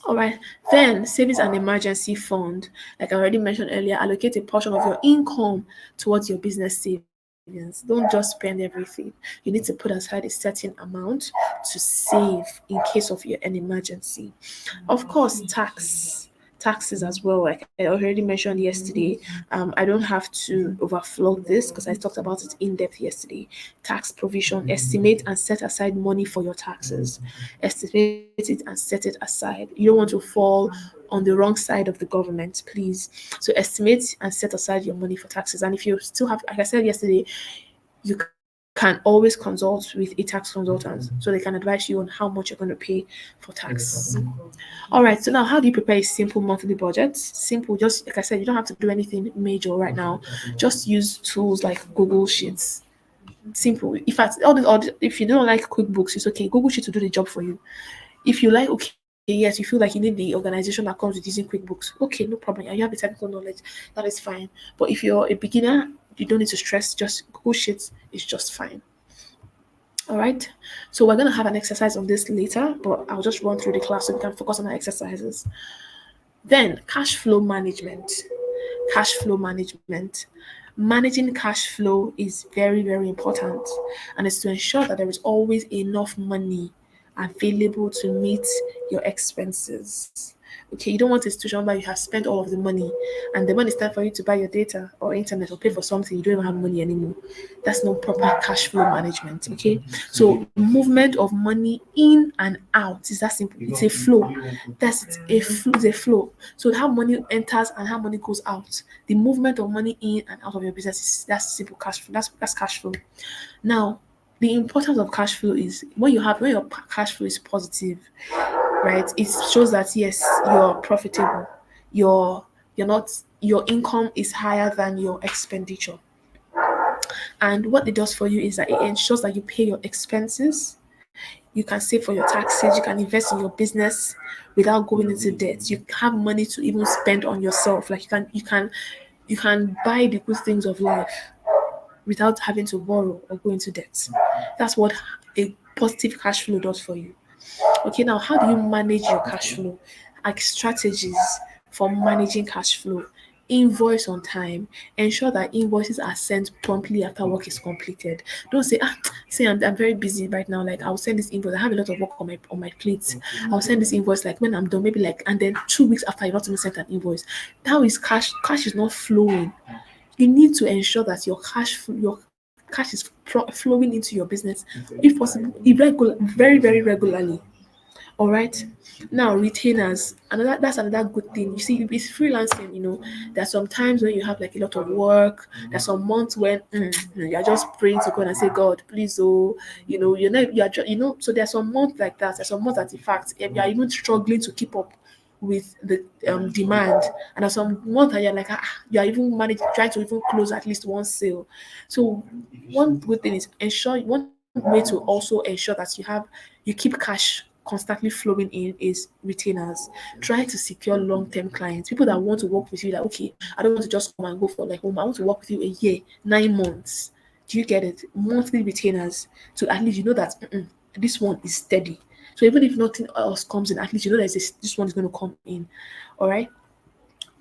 All right. Then savings and emergency fund, like I already mentioned earlier, allocate a portion of your income towards your business savings. Don't just spend everything. You need to put aside a certain amount to save in case of an emergency. Of course, taxes as well. Like I already mentioned yesterday, I don't have to overflow this because I talked about it in depth yesterday. Tax provision, estimate and set aside money for your taxes. Estimate it and set it aside. You don't want to fall on the wrong side of the government, please. So estimate and set aside your money for taxes. And if you still have, like I said yesterday, you can can always consult with a tax consultant so they can advise you on how much you're going to pay for tax. All right, so now how do you prepare a simple monthly budget? Simple, just like I said, you don't have to do anything major right now. Just use tools like Google Sheets. Simple. In fact, if you don't like QuickBooks, it's okay. Google Sheets will do the job for you. If you like, okay, yes, you feel like you need the organization that comes with using QuickBooks, okay, no problem. And you have the technical knowledge, that is fine. But if you're a beginner, you don't need to stress. Just Google Sheets is just fine. All right. So we're gonna have an exercise on this later, but I'll just run through the class so we can focus on our exercises. Then cash flow management. Cash flow management. Managing cash flow is very, very important, and it's to ensure that there is always enough money available to meet your expenses. Okay, you don't want a situation where you have spent all of the money and then when it's time for you to buy your data or internet or pay for something, you don't even have money anymore. That's not proper cash flow management. Okay, so movement of money in and out is that simple. It's a flow. That's a flow. It's a flow. So how money enters and how money goes out. The movement of money in and out of your business is that's simple cash flow. That's cash flow. Now, the importance of cash flow is when your cash flow is positive, right? It shows that yes, you're profitable. You're not your income is higher than your expenditure. And what it does for you is that it ensures that you pay your expenses. You can save for your taxes, you can invest in your business without going into debt. You have money to even spend on yourself. Like you can buy the good things of life without having to borrow or go into debt. That's what a positive cash flow does for you. Okay, now how do you manage your cash flow? Like strategies for managing cash flow. Invoice on time. Ensure that invoices are sent promptly after work is completed. Don't say, say I'm very busy right now. Like I'll send this invoice. I have a lot of work on my plate. I'll send this invoice like when I'm done, maybe like and then 2 weeks after you've not even sent an invoice. That is cash is not flowing. You need to ensure that your cash is flowing into your business, if possible, very very regularly. All right. Now retainers, another that's another good thing. You see, with freelancing, there's sometimes when you have like a lot of work. There's some months when you're just praying to God and say, God, please, oh, So there's some months like that. There's some months that in fact you are even struggling to keep up with the demand, and there's some months that you're like you are even managing trying to even close at least one sale. So one good thing is ensure one way to also ensure that you keep cash constantly flowing in is retainers. Try to secure long-term clients, people that want to work with you. That okay, I don't want to just come and go for like I want to work with you a year, 9 months. Do you get it? Monthly retainers, so at least you know that this one is steady. So even if nothing else comes in, at least you know that this one is going to come in. All right.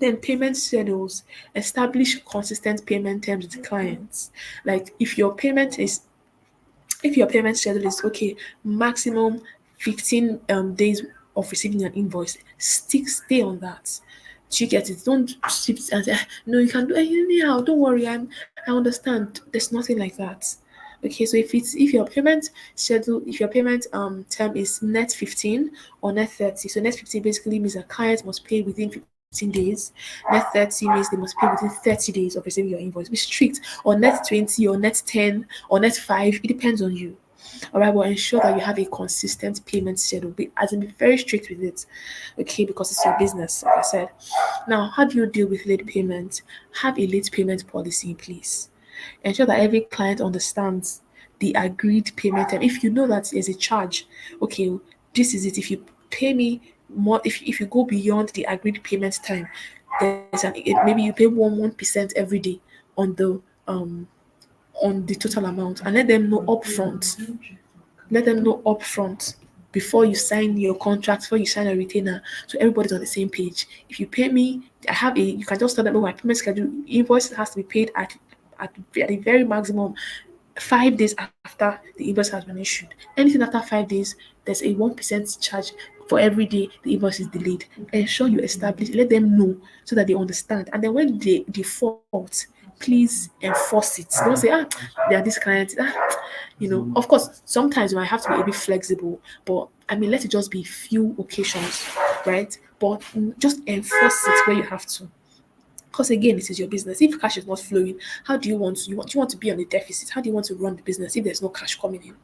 Then payment schedules. Establish consistent payment terms with clients. Like if your payment schedule is okay, maximum 15 days of receiving an invoice, stay on that. Do you get it? Don't sit and say, no, you can do it anyhow. Don't worry, I understand. There's nothing like that. Okay, so if your payment term is net 15 or net 30, so net 15 basically means a client must pay within 15 days. Net 30 means they must pay within 30 days of receiving your invoice. Be strict, or net 20 or net 10 or net 5. It depends on you. All right, but ensure that you have a consistent payment schedule. Be very strict with it, okay? Because it's your business, like I said. Now, how do you deal with late payment? Have a late payment policy, please. Ensure that every client understands the agreed payment time. If you know that there's a charge, okay, this is it. If you pay me more, if you go beyond the agreed payment time, maybe you pay 1% every day on the total amount, and let them know upfront. Let them know upfront before you sign your contract, before you sign a retainer, so everybody's on the same page. If you pay me, you can just tell them, oh, my payment schedule invoice has to be paid at the very maximum 5 days after the invoice has been issued. Anything after 5 days, there's a 1% charge for every day the invoice is delayed. Ensure you establish, let them know so that they understand. And then when they default, please enforce it. Don't say, they are this client. Of course, sometimes you might have to be a bit flexible, but I mean, let it just be few occasions, right? But just enforce it where you have to. Because again, it is your business. If cash is not flowing, how do you want to you want to be on a deficit? How do you want to run the business if there's no cash coming in?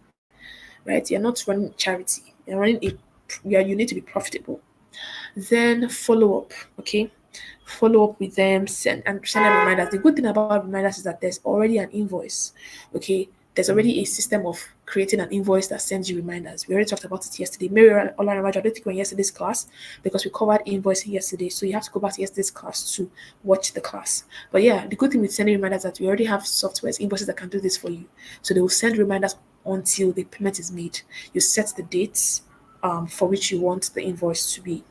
Right? You're not running charity. You're running a you need to be profitable. Then follow up. Okay. Follow up with them, send them reminders. The good thing about reminders is that there's already an invoice. Okay. There's already a system of creating an invoice that sends you reminders. We already talked about it yesterday. Mary online I don't think we were in yesterday's class because we covered invoicing yesterday. So you have to go back to yesterday's class to watch the class. But yeah, the good thing with sending reminders is that we already have softwares, invoices that can do this for you. So they will send reminders until the payment is made. You set the dates for which you want the invoice to be.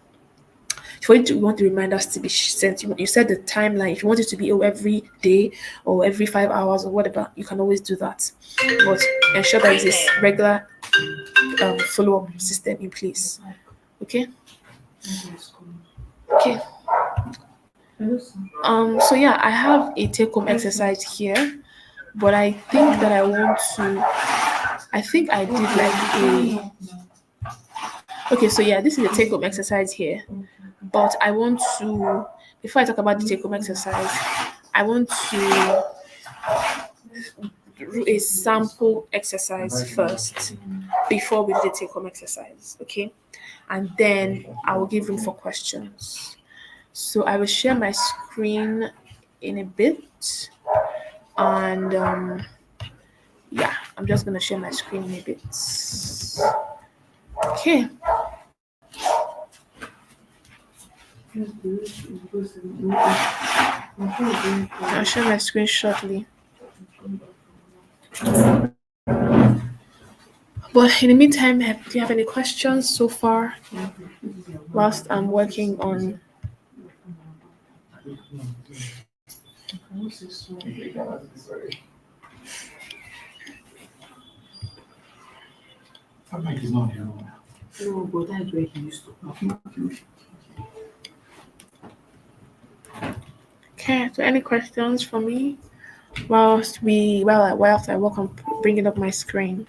For you want the reminders to be sent, you set the timeline. If you want it to be every day or every 5 hours or whatever, you can always do that. But ensure that there is a regular follow-up system in place. Okay. Okay. So yeah, I have a take-home exercise here, but I think that I think I did like a. Okay, so yeah, this is a take-home exercise here. But I want to, before I talk about the take-home exercise, I want to do a sample exercise first before we do the take-home exercise, okay? And then I will give room for questions. So I will share my screen in a bit, and yeah, I'm just gonna share my screen in a bit. Okay. I'll share my screen shortly. But in the meantime, do you have any questions so far whilst I'm working on? No, but that's where he used to. Okay, so any questions for me whilst I work on bringing up my screen?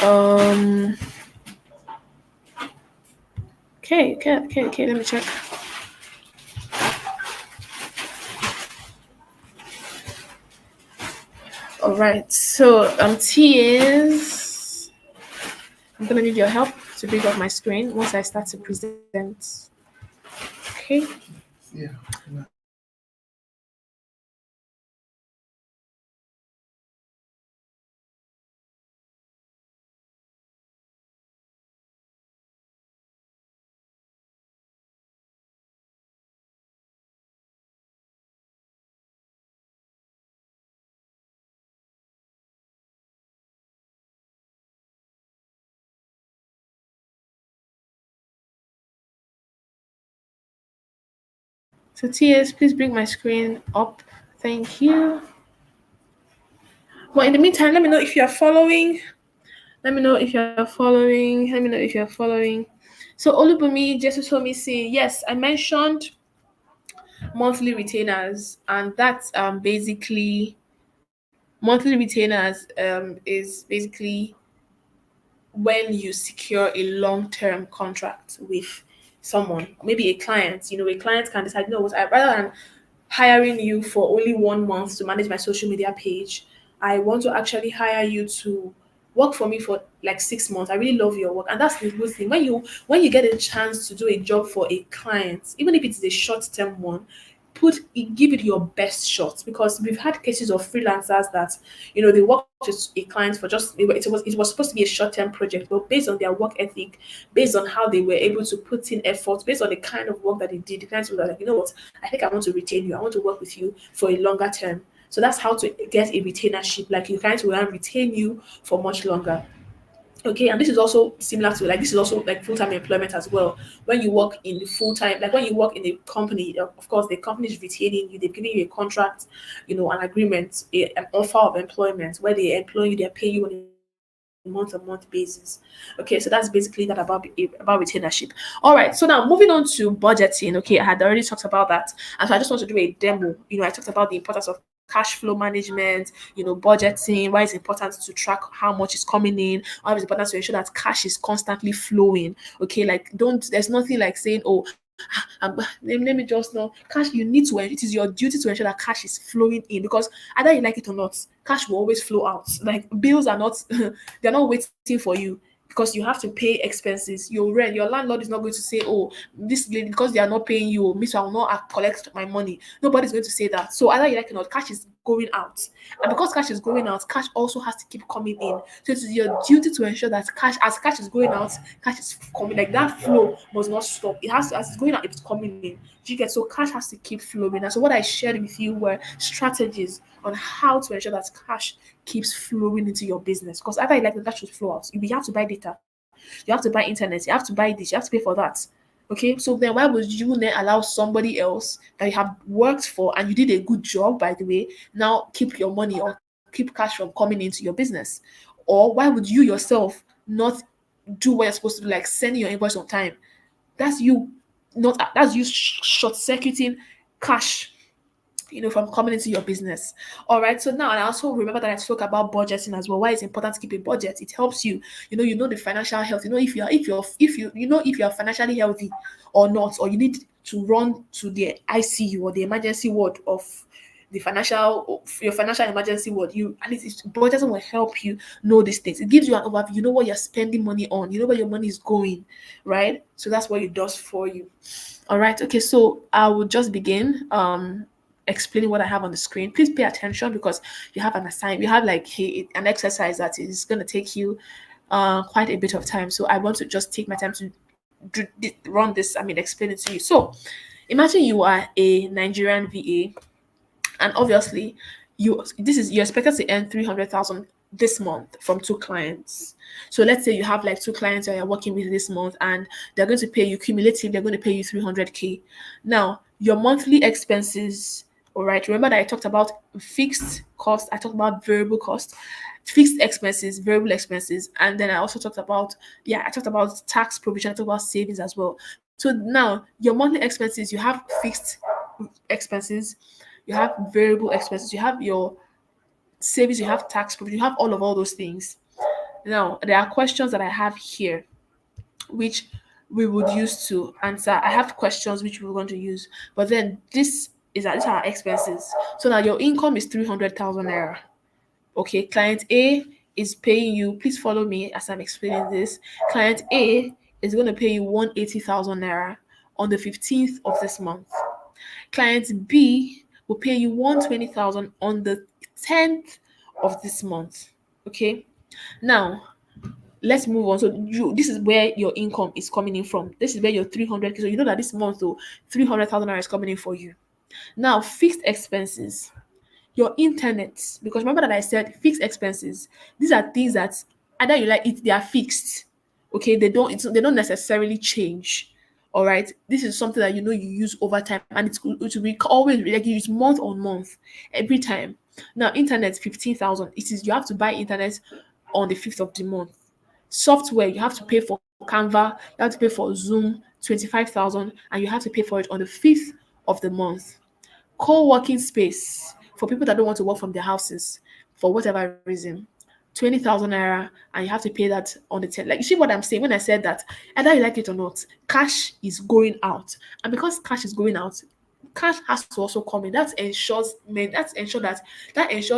Okay, let me check. All right, so T is I'm gonna need your help to bring up my screen once I start to present. Okay. Yeah. So TS, please bring my screen up. Thank you. Well, in the meantime, let me know if you are following. Let me know if you're following. Let me know if you're following. So Olubumi just told me saying, yes, I mentioned monthly retainers, and that's basically monthly retainers is basically when you secure a long-term contract with someone, maybe a client. A client can decide, no, what I rather than hiring you for only 1 month to manage my social media page, I want to actually hire you to work for me for like 6 months. I really love your work. And that's the good thing. When you get a chance to do a job for a client, even if it's a short-term one, give it your best shot, because we've had cases of freelancers that they work with a client for just it was supposed to be a short-term project, but based on their work ethic, based on how they were able to put in effort, based on the kind of work that they did, the clients were like, you know what, I think I want to retain you, I want to work with you for a longer term. So that's how to get a retainership, like your clients will retain you for much longer. Okay, and this is also similar to, like, this is also like full-time employment as well. When you work in the full-time, like when you work in a company, of course the company is retaining you, they've given you a contract, an agreement, an offer of employment where they employ you, they pay you on a month-to-month basis. Okay, so that's basically that about retainership. All right, so now moving on to budgeting. Okay, I had already talked about that, and so I just want to do a demo. I talked about the importance of cash flow management, budgeting, why it's important to track how much is coming in, why it's important to ensure that cash is constantly flowing. Okay, like there's nothing like saying, oh, let me just know cash. You need to, it is your duty to ensure that cash is flowing in, because either you like it or not, cash will always flow out. Like bills are not they're not waiting for you, because you have to pay expenses, your rent. Your landlord is not going to say, oh, this lady, because they are not paying you, miss, I will not collect my money. Nobody's going to say that. So either you like it or not, cash is going out. And because cash is going out, cash also has to keep coming in. So it is your duty to ensure that cash, as cash is going out, cash is coming. Like that flow must not stop. It has to, as it's going out, it's coming in. Do you get? So cash has to keep flowing. And so what I shared with you were strategies on how to ensure that cash keeps flowing into your business. Because either you like the cash should flow out, you have to buy data, you have to buy internet, you have to buy this, you have to pay for that. Okay, so then why would you then allow somebody else that you have worked for and you did a good job, by the way, now keep your money or keep cash from coming into your business? Or why would you yourself not do what you're supposed to do, like sending your invoice on time? That's you not, that's you short circuiting cash, from coming into your business. All right. So now, and I also remember that I spoke about budgeting as well. Why it's important to keep a budget. It helps you, the financial health. If you're financially healthy or not, or you need to run to the ICU or the emergency ward of your financial emergency ward. Budgeting will help you know these things. It gives you an overview. You know what you're spending money on. You know where your money is going, right? So that's what it does for you. All right. Okay. So I will just begin. Explaining what I have on the screen. Please pay attention, because you have an assignment. You have like an exercise that is going to take you quite a bit of time. So I want to just take my time to run this. Explain it to you. So imagine you are a Nigerian VA, and obviously you're expected to earn 300,000 this month from two clients. So let's say you have like two clients that you're working with this month, and they're going to pay you cumulative, they're going to pay you 300K. Now your monthly expenses, all right, remember that I talked about fixed cost, I talked about variable cost, fixed expenses, variable expenses, and then I also talked about, I talked about tax provision, I talked about savings as well. So now your monthly expenses, you have fixed expenses, you have variable expenses, you have your savings, you have tax provision, you have all those things. Now there are questions that I have here which we would use to answer. I have questions which we're going to use, but then these are our expenses. So now your income is 300,000 naira. Okay, client A is paying you. Please follow me as I'm explaining this. Client A is going to pay you 180,000 naira on the 15th of this month. Client B will pay you 120,000 on the 10th of this month. Okay, now let's move on. So this is where your income is coming in from. This is where your 300. So you know that this month, though, 300,000 naira is coming in for you. Now, fixed expenses, your internet, because remember that I said fixed expenses. These are things that either you like it, they are fixed. Okay, they don't necessarily change. All right, this is something that you use over time, and it will be always like you use month on month every time. Now, internet 15,000. It is, you have to buy internet on the 5th of the month. Software, you have to pay for Canva, you have to pay for Zoom, 25,000, and you have to pay for it on the 5th of the month. Co-working space for people that don't want to work from their houses for whatever reason, 20,000 naira, and you have to pay that on the 10th. Like, you see what I'm saying when I said that, either you like it or not, cash is going out. And because cash is going out, cash has to also come in. That ensures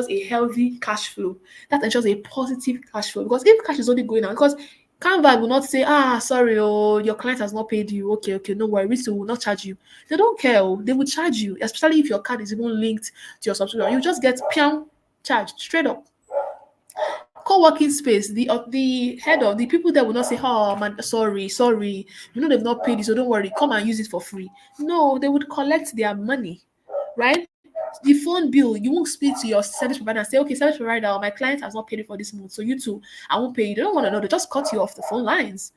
a healthy cash flow. That ensures a positive cash flow. Because if cash is only going out, because Canva will not say, sorry, your client has not paid you. Okay, no worry, we will not charge you. They don't care. They will charge you, especially if your card is even linked to your subscription. You just get charged straight up. Co-working space, the head of the people there will not say, oh man, sorry, they've not paid you, so don't worry, come and use it for free. No, they would collect their money, right? The phone bill, you won't speak to your service provider and say, okay, service provider, my client has not paid it for this month, so you too, I won't pay you. They don't want to know. They just cut you off the phone lines,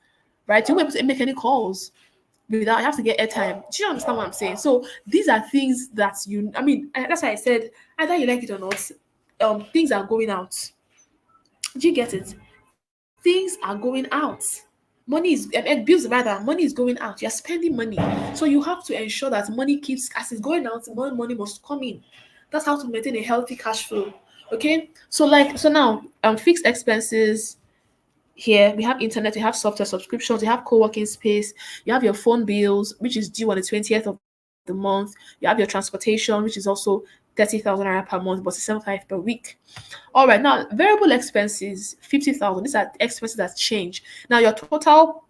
right? You won't be able to make any calls without, you have to get airtime. Do you understand what I'm saying? So these are things that that's why I said, either you like it or not, things are going out. Do you get it? Things are going out. Money is bills rather, money is going out. You're spending money. So you have to ensure that money keeps, as it's going out, more money must come in. That's how to maintain a healthy cash flow. Okay. So now fixed expenses, Here we have internet, we have software subscriptions, you have co-working space, you have your phone bills, which is due on the 20th of the month, you have your transportation, which is also 30,000 naira per month, but 75 per week. All right, now variable expenses 50,000. These are expenses that change. Now your total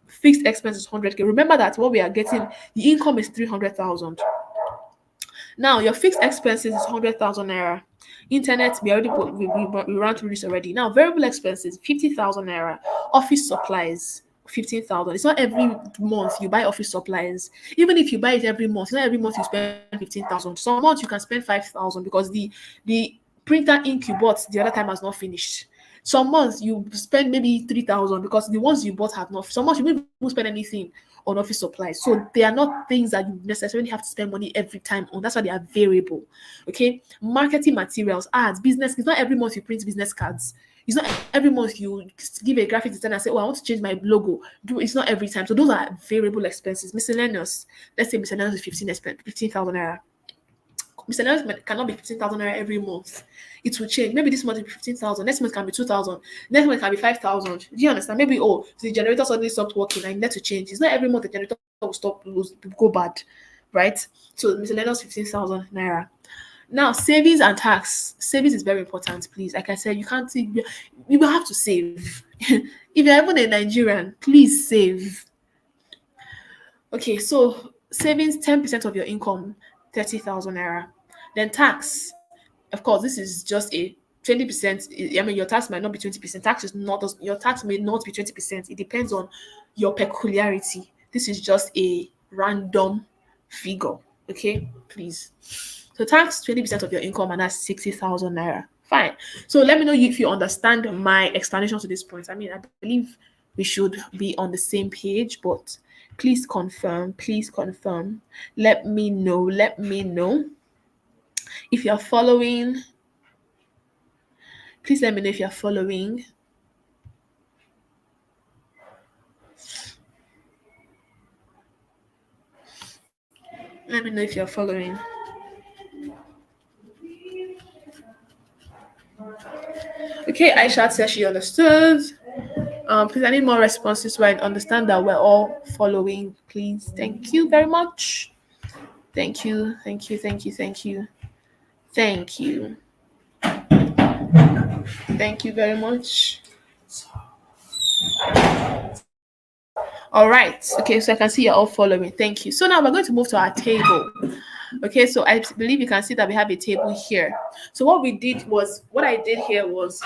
fixed expense is 100k. Remember that what we are getting, the income is 300,000. Now your fixed expenses is 100,000 naira. Internet, we already we ran through this already. Now variable expenses 50,000 naira. Office supplies 15,000. It's not every month you buy office supplies. Even if you buy it every month, it's not every month you spend 15,000. Some months you can spend 5,000 because the printer ink you bought the other time has not finished. Some months you spend maybe 3,000 because the ones you bought have not. Some months you won't even spend anything on office supplies. So they are not things that you necessarily have to spend money every time on. That's why they are variable. Okay. Marketing materials, ads, business. It's not every month you print business cards. It's not every month you give a graphic designer and say, "Oh, I want to change my logo." It's not every time. So those are variable expenses. Miscellaneous. Let's say miscellaneous is 15,000 naira. Miscellaneous cannot be 15,000 naira every month. It will change. Maybe this month will be 15,000. Next month can be 2,000. Next month can be 5,000. Do you understand? Maybe the generator suddenly stopped working. I need to change. It's not every month the generator will go bad, right? So miscellaneous 15,000 naira. Now savings and tax. Savings is very important. Please, like I said, you can't see. You will have to save. If you're even a Nigerian, please save. Okay, so savings 10% of your income, 30,000 naira. Then tax, of course, this is just a 20%. I mean, your tax might not be 20%. Tax is not your tax may not be 20%. It depends on your peculiarity. This is just a random figure. Okay, please. So tax 20% of your income, and that's 60,000 naira. Fine. So let me know if you understand my explanation to this point. I mean, I believe we should be on the same page, but please confirm. Please confirm. Let me know. Let me know if you're following. Please let me know if you're following. Let me know if you're following. Okay, Aisha says she understood. Please, I need more responses so I understand that we're all following. Please, thank you very much. Thank you, thank you, thank you, thank you, thank you, thank you very much. All right. Okay, so I can see you're all following. Thank you. So now we're going to move to our table. Okay, so I believe you can see that we have a table here. So what I did here was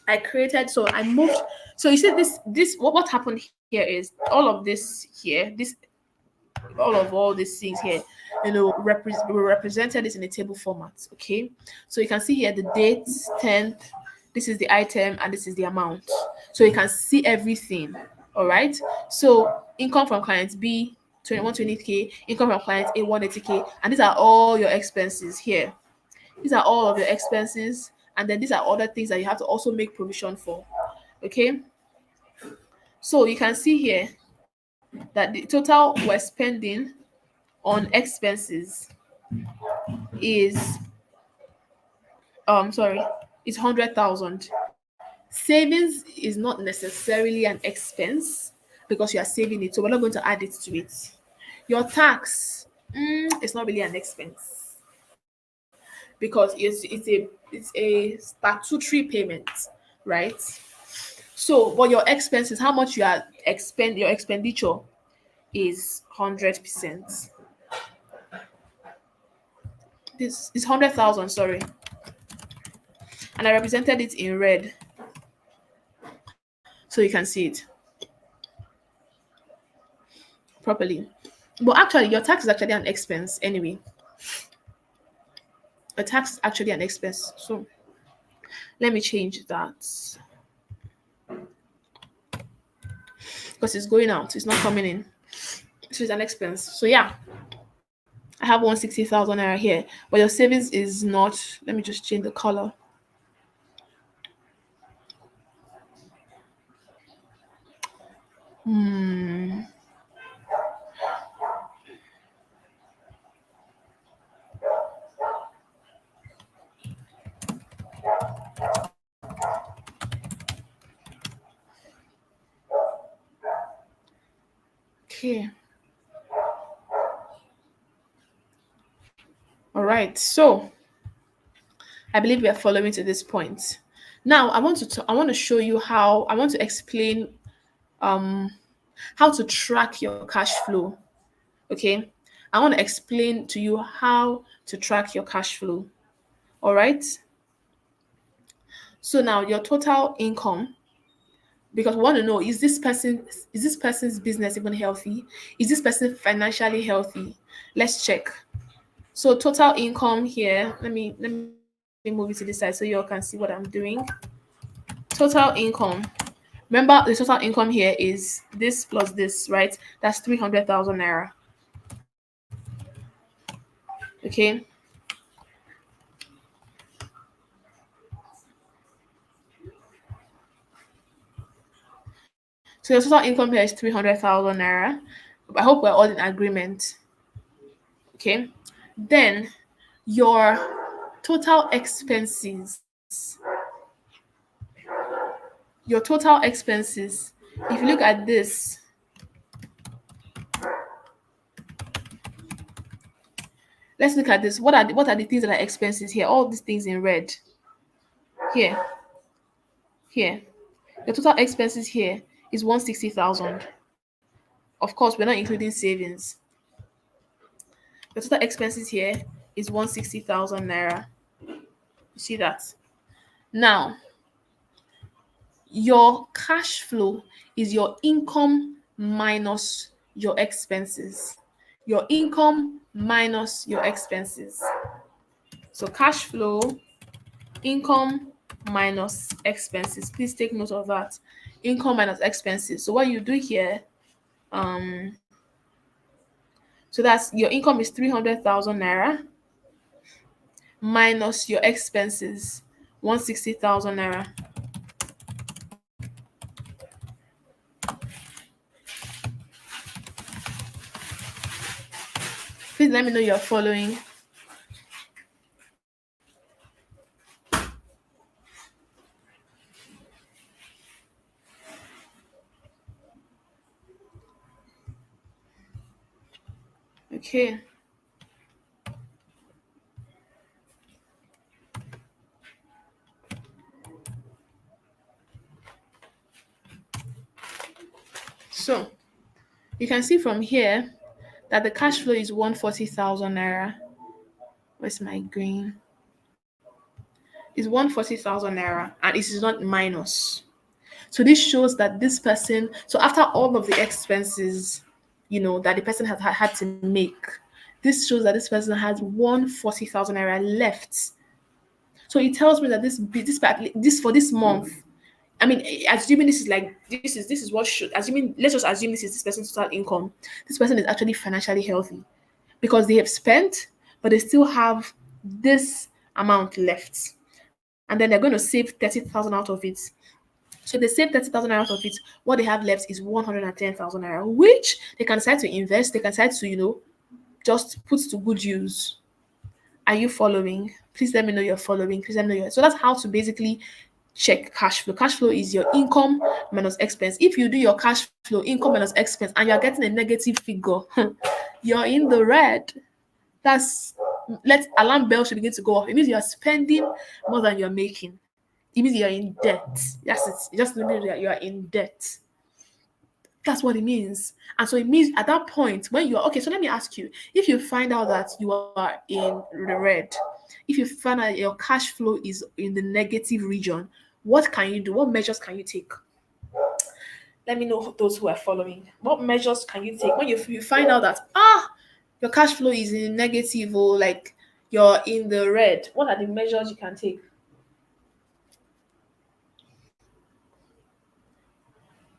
I created, so I moved. So you see what happened here is all of this here, all these things here, we represented this in a table format. Okay, so you can see here the dates, 10th, this is the item, and this is the amount. So you can see everything. All right. So income from clients B 2120k, income from clients A 180k, and these are all your expenses here. These are all of your expenses, and then these are other things that you have to also make provision for. Okay. So you can see here that the total we're spending on expenses is sorry, it's 100,000. Savings is not necessarily an expense because you are saving it, so we're not going to add it to it. Your tax, it's not really an expense because it's a statutory payment, right? So, but your expenses, how much your expenditure is 100%. This is 100,000, sorry, and I represented it in red so you can see it properly. But actually, your tax is actually an expense anyway. A tax is actually an expense. So let me change that because it's going out. It's not coming in. So it's an expense. So yeah, I have 160,000 naira here, but your savings is not. Let me just change the color. Okay. All right. So I believe we are following to this point. Now I want to show you how I want to explain um how to track your cash flow. Okay. I want to explain to you how to track your cash flow. All right. So now your total income, because we want to know, is this person's business even healthy? Is this person financially healthy? Let's check. So total income here, let me move it to this side so you all can see what I'm doing. Total income. Remember, the total income here is this plus this, right? That's 300,000 naira. Okay. So your total income here is 300,000 naira. I hope we're all in agreement. Okay. Then your total expenses. Your total expenses. If you look at this, let's look at this. What are the things that are expenses here? All these things in red. Here, here. Your total expenses here is 160,000. Of course, we're not including savings. Your total expenses here is 160,000 naira. You see that? Now, your cash flow is your income minus your expenses. Your income minus your expenses. So cash flow, income minus expenses. Please take note of that. Income minus expenses. So what you do here, um, so that's your income is 300,000 naira minus your expenses 160,000 naira. Please let me know you're following. Okay. So you can see from here that the cash flow is 140,000 naira. Where's my green? It's 140,000 naira and it is not minus. So this shows that this person, so after all of the expenses, that the person has had to make, this shows that this person has 140,000 naira left. So it tells me that this for this month, I mean, assuming this is what should assuming let's just assume this is this person's total income. This person is actually financially healthy because they have spent, but they still have this amount left, and then they're going to save 30,000 out of it. So they save 30,000 out of it. What they have left is 110,000 naira, which they can decide to invest. They can decide to just put to good use. Are you following? Please let me know you're following. Please let me know so that's how to basically check cash flow. Cash flow is your income minus expense. If you do your cash flow, income minus expense, and you're getting a negative figure, you're in the red. That's let alarm bell should begin to go off. It means you're spending more than you're making. It means you're in debt. That's it. It just means that you are in debt. That's what it means. And so it means at that point, when you're okay, so let me ask you, if you find out that you are in the red, if you find out your cash flow is in the negative region, what can you do? What measures can you take? Let me know those who are following. What measures can you take when you find out that your cash flow is in negative or like you're in the red? What are the measures you can take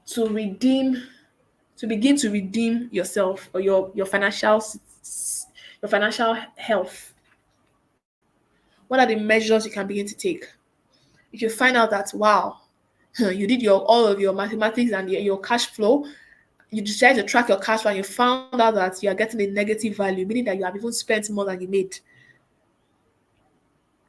to redeem to begin to redeem yourself or your financial health? What are the measures you can begin to take if you find out that wow, you did all of your mathematics and your cash flow, you decided to track your cash flow and you found out that you are getting a negative value, meaning that you have even spent more than you made?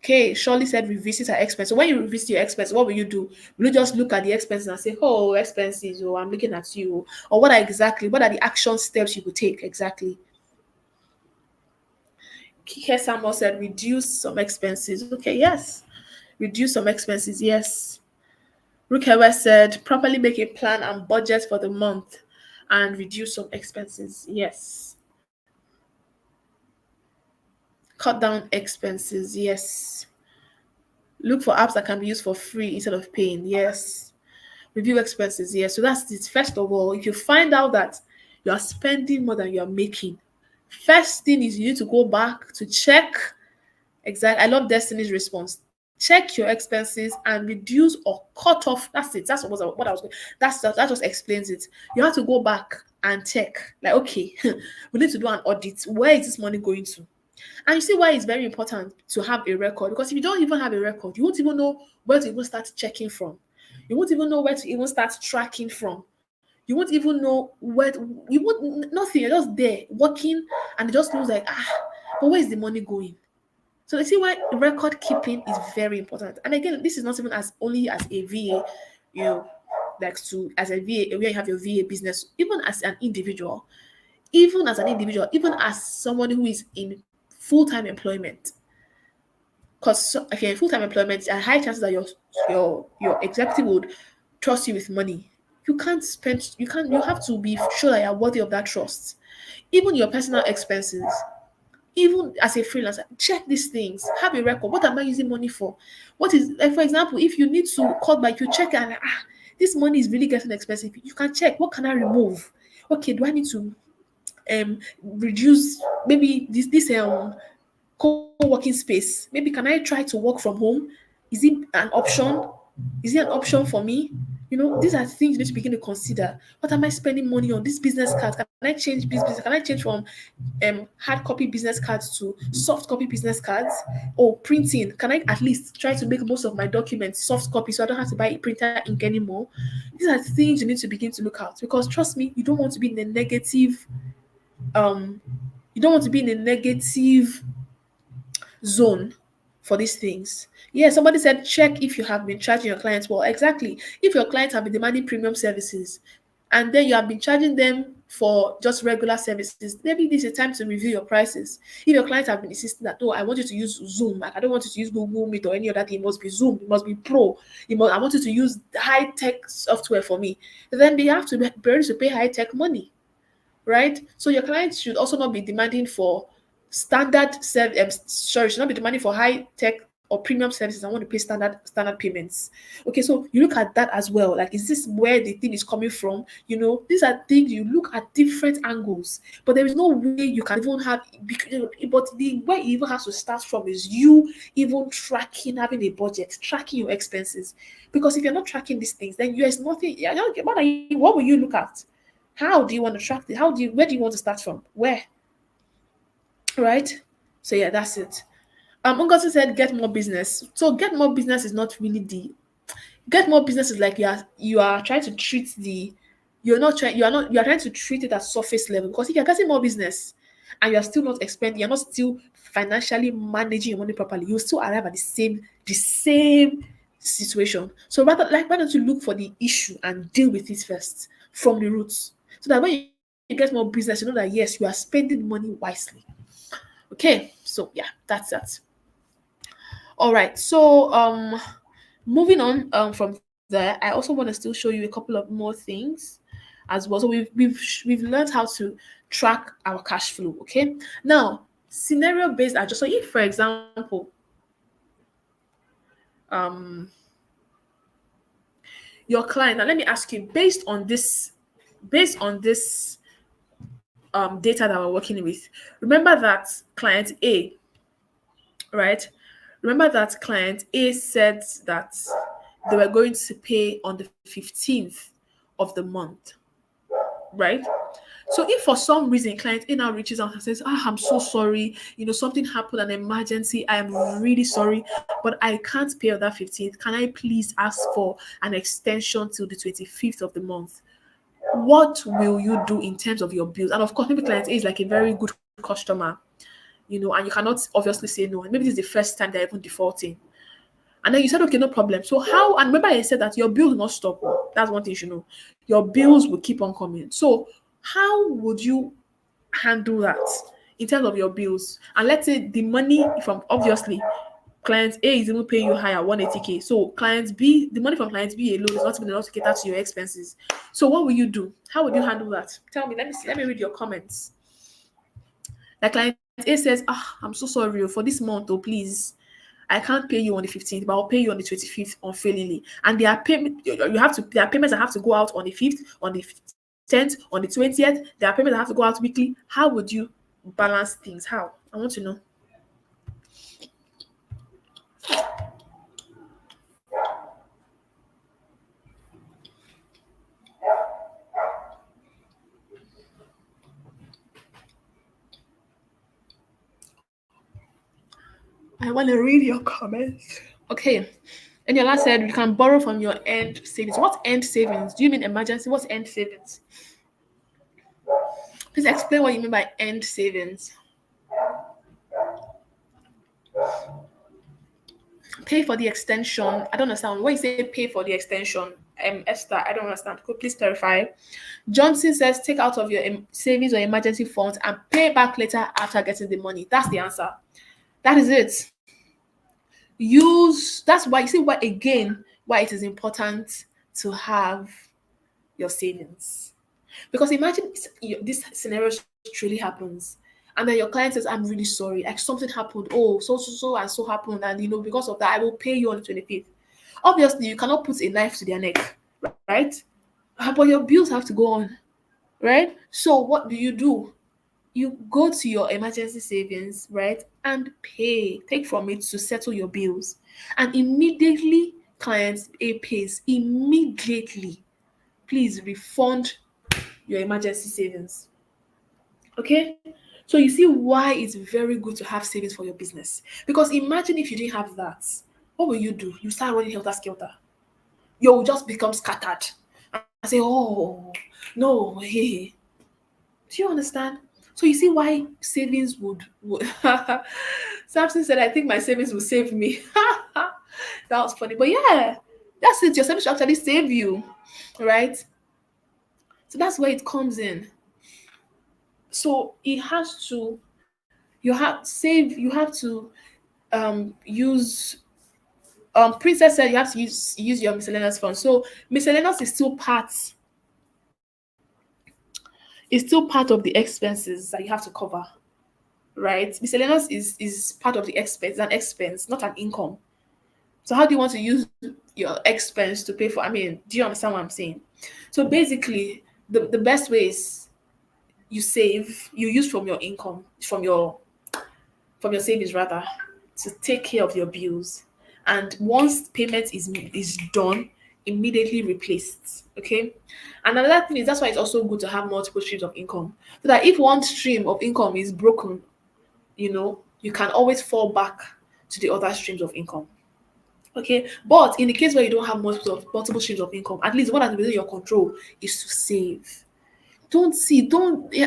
Okay, Shirley said revisit her expense. So when you revisit your expense, what will you do? Will you just look at the expenses and say, "Oh, expenses, oh, I'm looking at you," or what are the action steps you could take exactly? Kike Samuel said reduce some expenses. Okay, yes, reduce some expenses. Yes. Rukewa said properly make a plan and budget for the month and reduce some expenses. Yes. Cut down expenses. Yes. Look for apps that can be used for free instead of paying. Yes. Review expenses. Yes. So that's it. First of all, if you find out that you are spending more than you are making, first thing is you need to go back to check. Exactly. I love Destiny's response. Check your expenses and reduce or cut off. That's it. That's what I was going. That just explains it. You have to go back and check. Like, okay, we need to do an audit. Where is this money going to? And you see why it's very important to have a record, because if you don't even have a record, you won't even know where to even start checking from. You won't even know where to even start tracking from. You won't even know you won't nothing. You're just there working, and it just looks like but where is the money going? So you see why record keeping is very important. And again, this is not even as only as a VA, you know, like to as a VA where you have your VA business, even as an individual, even as someone who is in full-time employment. Because okay, full-time employment, there are high chances that your executive would trust you with money. You have to be sure that you're worthy of that trust. Even your personal expenses, even as a freelancer, check these things. Have a record. What am I using money for? What is, like, for example, if you need to cut back, you check and this money is really getting expensive. You can check, what can I remove? Okay, do I need to reduce maybe this co-working space? Maybe can I try to work from home? Is it an option? Is it an option for me? These are things you need to begin to consider. What am I spending money on? This business card, can I change business? Can I change from hard copy business cards to soft copy business cards? Or printing, can I at least try to make most of my documents soft copy so I don't have to buy printer ink anymore? These are things you need to begin to look at, because trust me, you don't want to be in a negative um you don't want to be in a negative zone for these things. Yeah, somebody said check if you have been charging your clients well. Exactly. If your clients have been demanding premium services and then you have been charging them for just regular services, maybe this is a time to review your prices. If your clients have been insisting that, oh, I want you to use Zoom, like I don't want you to use Google Meet or any other thing, it must be Zoom, it must be Pro, I want you to use high tech software for me, then they have to be ready to pay high tech money, right? So your clients should also not be demanding for should not be demanding for high tech or premium services. I want to pay standard payments. Okay, so you look at that as well. Like, is this where the thing is coming from? These are things you look at different angles, but there is no way you can even have. But the way it even has to start from is you even having a budget, tracking your expenses. Because if you're not tracking these things, then there's nothing. What will you look at? How do you want to track it? Where do you want to start from? Where? Right? So yeah, that's it. Ngozi said get more business. So get more business is not really the get more business is like you are trying to treat the you are trying to treat it at surface level, because if you're getting more business and you're still not expending, you're not still financially managing your money properly, you will still arrive at the same situation. So why don't you look for the issue and deal with it first from the roots, so that when you get more business, you know that yes, you are spending money wisely. Okay, so yeah, that's that. All right, so moving on from there, I also want to still show you a couple of more things as well. So we've learned how to track our cash flow. Okay, now scenario based adjust. So if, for example, um your client, now let me ask you, based on this data that we're working with, remember that client A, right? Remember that client A said that they were going to pay on the 15th of the month, right? So if for some reason client A now reaches out and says, I'm so sorry, something happened, an emergency, I am really sorry, but I can't pay on that 15th. Can I please ask for an extension till the 25th of the month? What will you do in terms of your bills? And of course, maybe client A is like a very good customer. and you cannot obviously say no. And maybe this is the first time they're even defaulting. And then you said, okay, no problem. So how, and remember I said that your bills will not stop. That's one thing you should know. Your bills will keep on coming. So how would you handle that in terms of your bills? And let's say the money from, obviously, client A is even paying you higher, 180K. So client B, the money from client B alone is not even enough to cater to your expenses. So what will you do? How would you handle that? Tell me, let me see, let me read your comments. Like client A says, I'm so sorry for this month, please. I can't pay you on the 15th, but I'll pay you on the 25th unfailingly. And there are there are payments that have to go out on the 5th, on the 10th, on the 20th. There are payments that have to go out weekly. How would you balance things? How? I want to know. I want to read your comments. Okay. And your last said you can borrow from your end savings. What end savings? Do you mean emergency? What's end savings? Please explain what you mean by end savings. Pay for the extension. I don't understand. When you say pay for the extension, Esther, I don't understand. Could you please clarify? Johnson says take out of your savings or emergency funds and pay back later after getting the money. That's the answer. That is it. That's why you see why it is important to have your savings. Because imagine this scenario truly happens, and then your client says, I'm really sorry, like something happened. Oh, so and so happened, and because of that, I will pay you on the 25th. Obviously, you cannot put a knife to their neck, right? But your bills have to go on, right? So what do? You go to your emergency savings, right, and take from it to settle your bills. And immediately, clients A pays immediately. Please refund your emergency savings. Okay? So you see why it's very good to have savings for your business. Because imagine if you didn't have that, what will you do? You start running helter skelter. You will just become scattered and say, oh, no, hey. Do you understand? So you see why savings would Samson said, I think my savings will save me. That was funny. But yeah, that's it. Your savings should actually save you, right? So that's where it comes in. So it has to, you have to use Princess said you have to use your miscellaneous fund. So miscellaneous is still part of the expenses that you have to cover, right? Miscellaneous is part of the expense, an expense, not an income. So how do you want to use your expense to pay for? I mean, do you understand what I'm saying? So basically, the best way is you use from your income, from your savings rather, to take care of your bills. And once payment is done, immediately replaced. Okay. And another thing is that's why it's also good to have multiple streams of income. So that if one stream of income is broken, you can always fall back to the other streams of income. Okay. But in the case where you don't have multiple streams of income, at least what is within your control is to save. Don't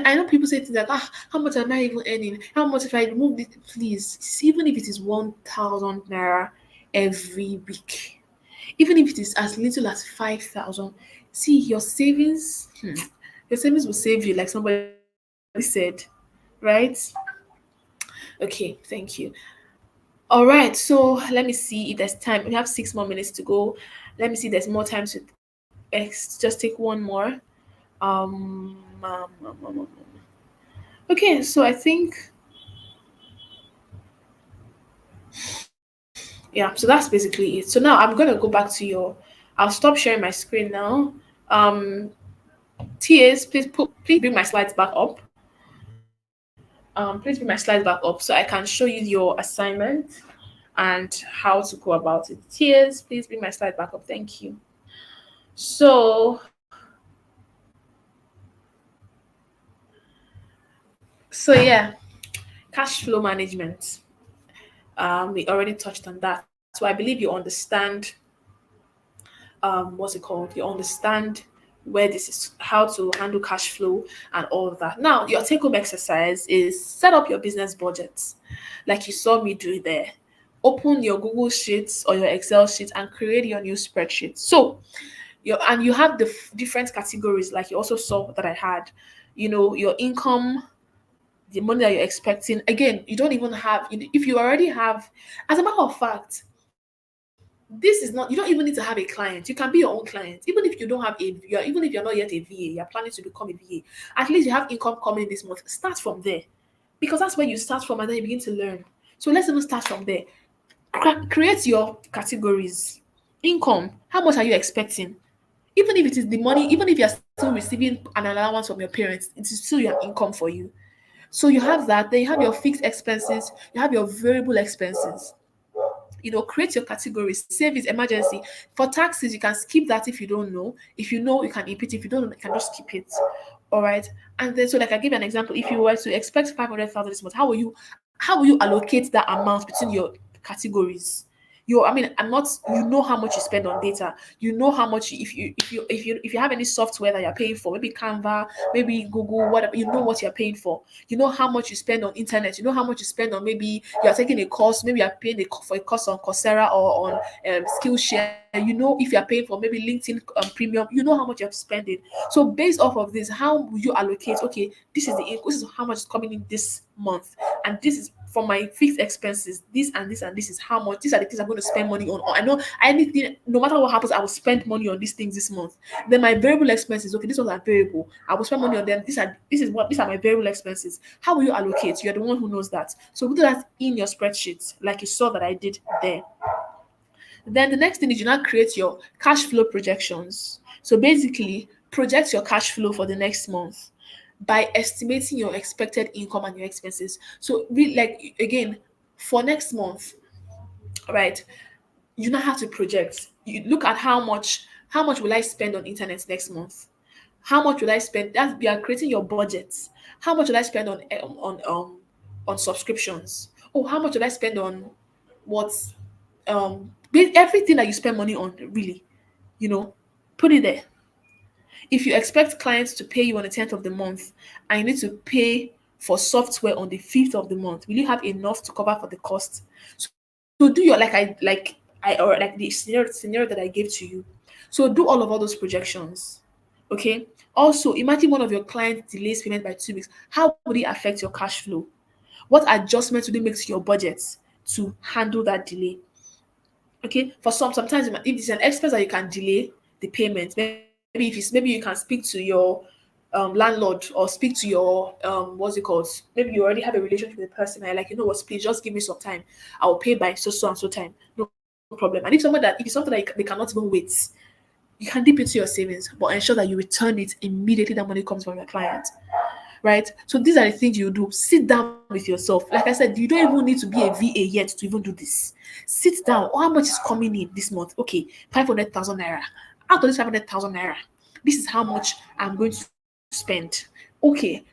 I know people say things like, how much am I even earning? How much if I remove this? Please, even if it is 1,000 naira every week, even if it is as little as 5,000, see your savings. Your savings will save you, like somebody said, right? Okay, thank you. All right, so let me see if there's time. We have 6 more minutes to go. Let me see if there's more time to just take one more. Okay, so I think, yeah, so that's basically it. So now I'm gonna go back to I'll stop sharing my screen now. TAs, please bring my slides back up. Please bring my slides back up so I can show you your assignment and how to go about it. TAs, please bring my slide back up. Thank you. So yeah, cash flow management. We already touched on that. So I believe you understand what's it called? You understand where this is how to handle cash flow and all of that. Now, your take home exercise is set up your business budgets, like you saw me do there. Open your Google Sheets or your Excel sheet and create your new spreadsheet. So, you have the different categories, like you also saw that I had. Your income, the money that you're expecting. Again, you don't even have. If you already have, as a matter of fact, this is not, you don't even need to have a client. You can be your own client. Even if you don't have even if you're not yet a VA, you're planning to become a VA. At least you have income coming this month. Start from there, because that's where you start from, and then you begin to learn. So let's even start from there. Create your categories. Income. How much are you expecting? Even if it is the money, even if you're still receiving an allowance from your parents, it is still your income for you. So you have that. Then you have your fixed expenses. You have your variable expenses. Create your categories. Save is emergency. For taxes, you can skip that if you don't know. If you know, you can input. If you don't know, you can just skip it. All right. And then, so like I give you an example. If you were to expect 500,000 this month, how will you allocate that amount between your categories? I mean, I'm not. You know how much you spend on data. You know how much, if you have any software that you're paying for, maybe Canva, maybe Google, whatever. You know what you're paying for. You know how much you spend on internet. You know how much you spend on, maybe you're taking a course. Maybe you're paying for a course on Coursera or on Skillshare. If you're paying for maybe LinkedIn Premium. You know how much you're spending. So based off of this, how will you allocate? Okay, this is how much is coming in this month, and this is for my fixed expenses. This and this and this is how much. These are the things I'm going to spend money on. Or I know anything, no matter what happens, I will spend money on these things this month. Then my variable expenses. Okay, these ones are variable. I will spend money on them. These are my variable expenses. How will you allocate? You're the one who knows that. So we do that in your spreadsheet, like you saw that I did there. Then the next thing is you now create your cash flow projections. So basically, project your cash flow for the next month by estimating your expected income and your expenses. So, like again, for next month, right? You now have to project. You look at how much will I spend on internet next month? How much will I spend? That you are creating your budget. How much will I spend on subscriptions? Oh, how much will I spend on what everything that you spend money on, really, you know, put it there. If you expect clients to pay you on the 10th of the month and you need to pay for software on the 5th of the month, will you have enough to cover for the cost? So do your or like the scenario that I gave to you. So do all those projections. Okay. Also, imagine one of your clients delays payment by 2 weeks. How would it affect your cash flow? What adjustments would you make to your budget to handle that delay? Okay, for sometimes if it's an expense that you can delay the payment, maybe you can speak to your landlord or speak to your what's it called, maybe you already have a relationship with the person and you're like, what, please just give me some time, I will pay by so and so time, no problem. And if it's something that they cannot even wait, you can dip into your savings, but ensure that you return it immediately that money comes from your client, right? So these are the things you do. Sit down with yourself. Like I said, you don't even need to be a VA yet to even do this. Sit down. Oh, how much is coming in this month? Okay, 500,000 naira. Out of this 500,000 naira, this is how much I'm going to spend. Okay,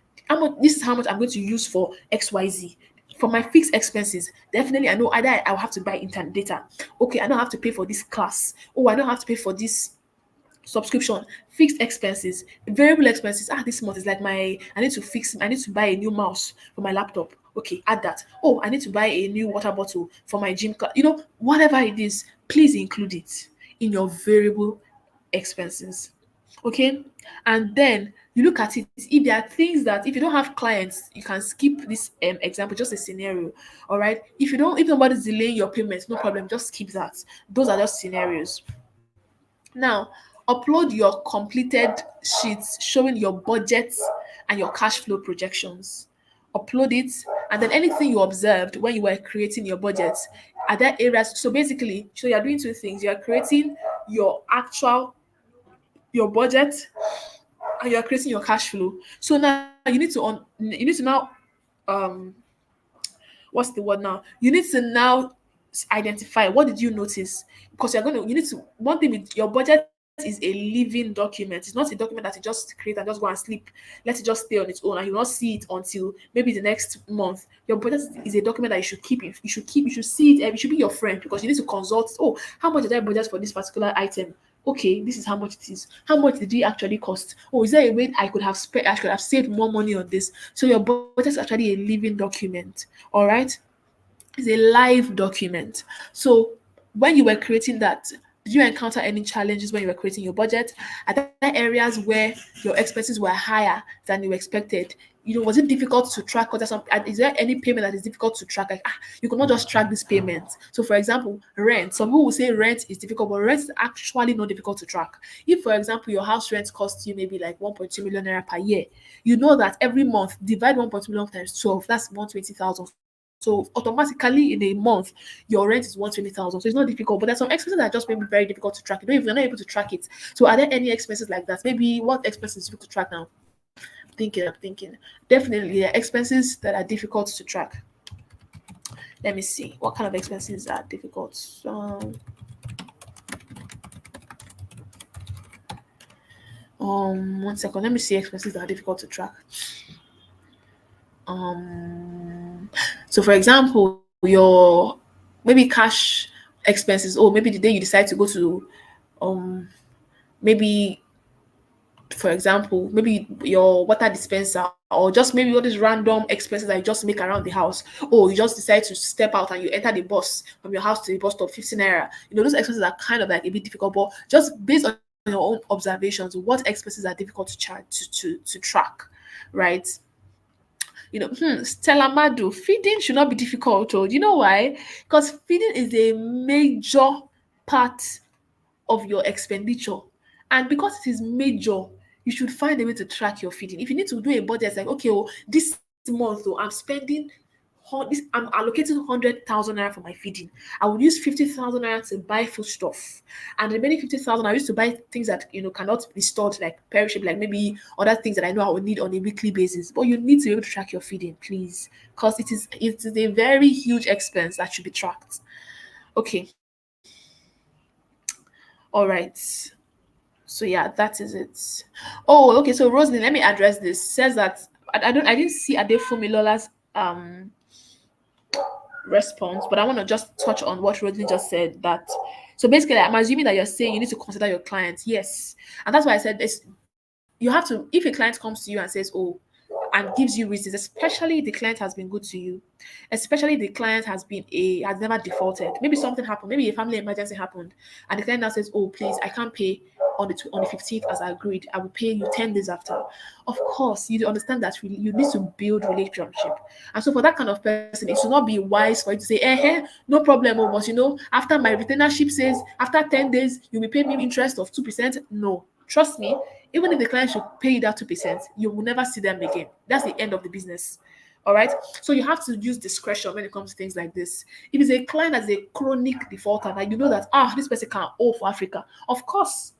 this is how much I'm going to use for XYZ. For my fixed expenses, definitely I know either I'll have to buy internet data. Okay, I don't have to pay for this class. Oh, I don't have to pay for this subscription. Fixed expenses, variable expenses. This month is like I need to buy a new mouse for my laptop. Okay, add that. Oh, I need to buy a new water bottle for my gym class. Whatever it is, please include it in your variable expenses. Okay, and then you look at it. If there are things that, if you don't have clients, you can skip this example, just a scenario. All right, if nobody's delaying your payments, no problem, just skip that. Those are just scenarios. Now, upload your completed sheets showing your budgets and your cash flow projections. Upload it, and then anything you observed when you were creating your budgets, are there areas? So basically, so you're doing two things. You're creating your budget, and you're creating your cash flow. So now you need to now um what's the word now? You need to now identify what did you notice, because you need to, one thing with your budget is a living document. It's not a document that you just create and just go and sleep, let it just stay on its own, and you will not see it until maybe the next month. Your budget is a document that you should keep. You should see it. It should be your friend, because you need to consult. Oh, how much did I budget for this particular item? Okay, this is how much it is. How much did it actually cost? Oh, is there a way I could have spent? I could have saved more money on this. So your budget is actually a living document. All right, it's a live document. So when you were creating that, did you encounter any challenges when you were creating your budget? Are there areas where your expenses were higher than you expected? Was it difficult to track? Or is there any payment that is difficult to track? Like, you could not just track this payment. So, for example, rent. Some people will say rent is difficult, but rent is actually not difficult to track. If, for example, your house rent costs you maybe like 1.2 million naira per year, you know that every month divide 1.2 million times 12, that's 120,000. So automatically in a month, your rent is 120,000. So it's not difficult. But there's some expenses that are just maybe very difficult to track. If you're not able to track it. So are there any expenses like that? Maybe what expenses is difficult to track now? I'm thinking. Definitely there are expenses that are difficult to track. Let me see. What kind of expenses are difficult? One second. Let me see expenses that are difficult to track. So for example, your maybe cash expenses, or maybe the day you decide to go to maybe, for example, maybe your water dispenser, or just maybe all these random expenses that you just make around the house. Or you just decide to step out and you enter the bus from your house to the bus stop, 15 naira. Those expenses are kind of like a bit difficult, but just based on your own observations, what expenses are difficult to charge to track, right? Stella Madu, feeding should not be difficult. Oh, do you know why? Because feeding is a major part of your expenditure. And because it is major, you should find a way to track your feeding. If you need to do a budget, it's like, okay, oh, this month, though, I'm allocating 100,000 naira for my feeding. I will use 50,000 naira to buy food stuff, and the remaining 50,000 I used to buy things that cannot be stored, like perishable, like maybe other things that I know I will need on a weekly basis. But you need to be able to track your feeding, please, because it is a very huge expense that should be tracked. Okay, all right. So yeah, that is it. Oh, okay. So Roslyn, let me address this. Says that I didn't see Ade Fumilola's response, but I want to just touch on what Roslyn just said. That so basically, I'm assuming that you're saying you need to consider your clients. Yes, and that's why I said this. You have to, if a client comes to you and says, "Oh," and gives you reasons, especially the client has been good to you, especially the client has never defaulted. Maybe something happened, maybe a family emergency happened, and the client now says, "Oh, please, I can't pay on the 15th as I agreed. I will pay you 10 days after." Of course, you understand that you need to build relationship, and so for that kind of person, it should not be wise for you to say, no problem, oh, but after my retainership says after 10 days you will pay me interest of 2%. No, trust me. Even if the client should pay you that 2%, you will never see them again. That's the end of the business. All right. So you have to use discretion when it comes to things like this. If it's a client that's a chronic defaulter, that you know that this person can owe for Africa, of course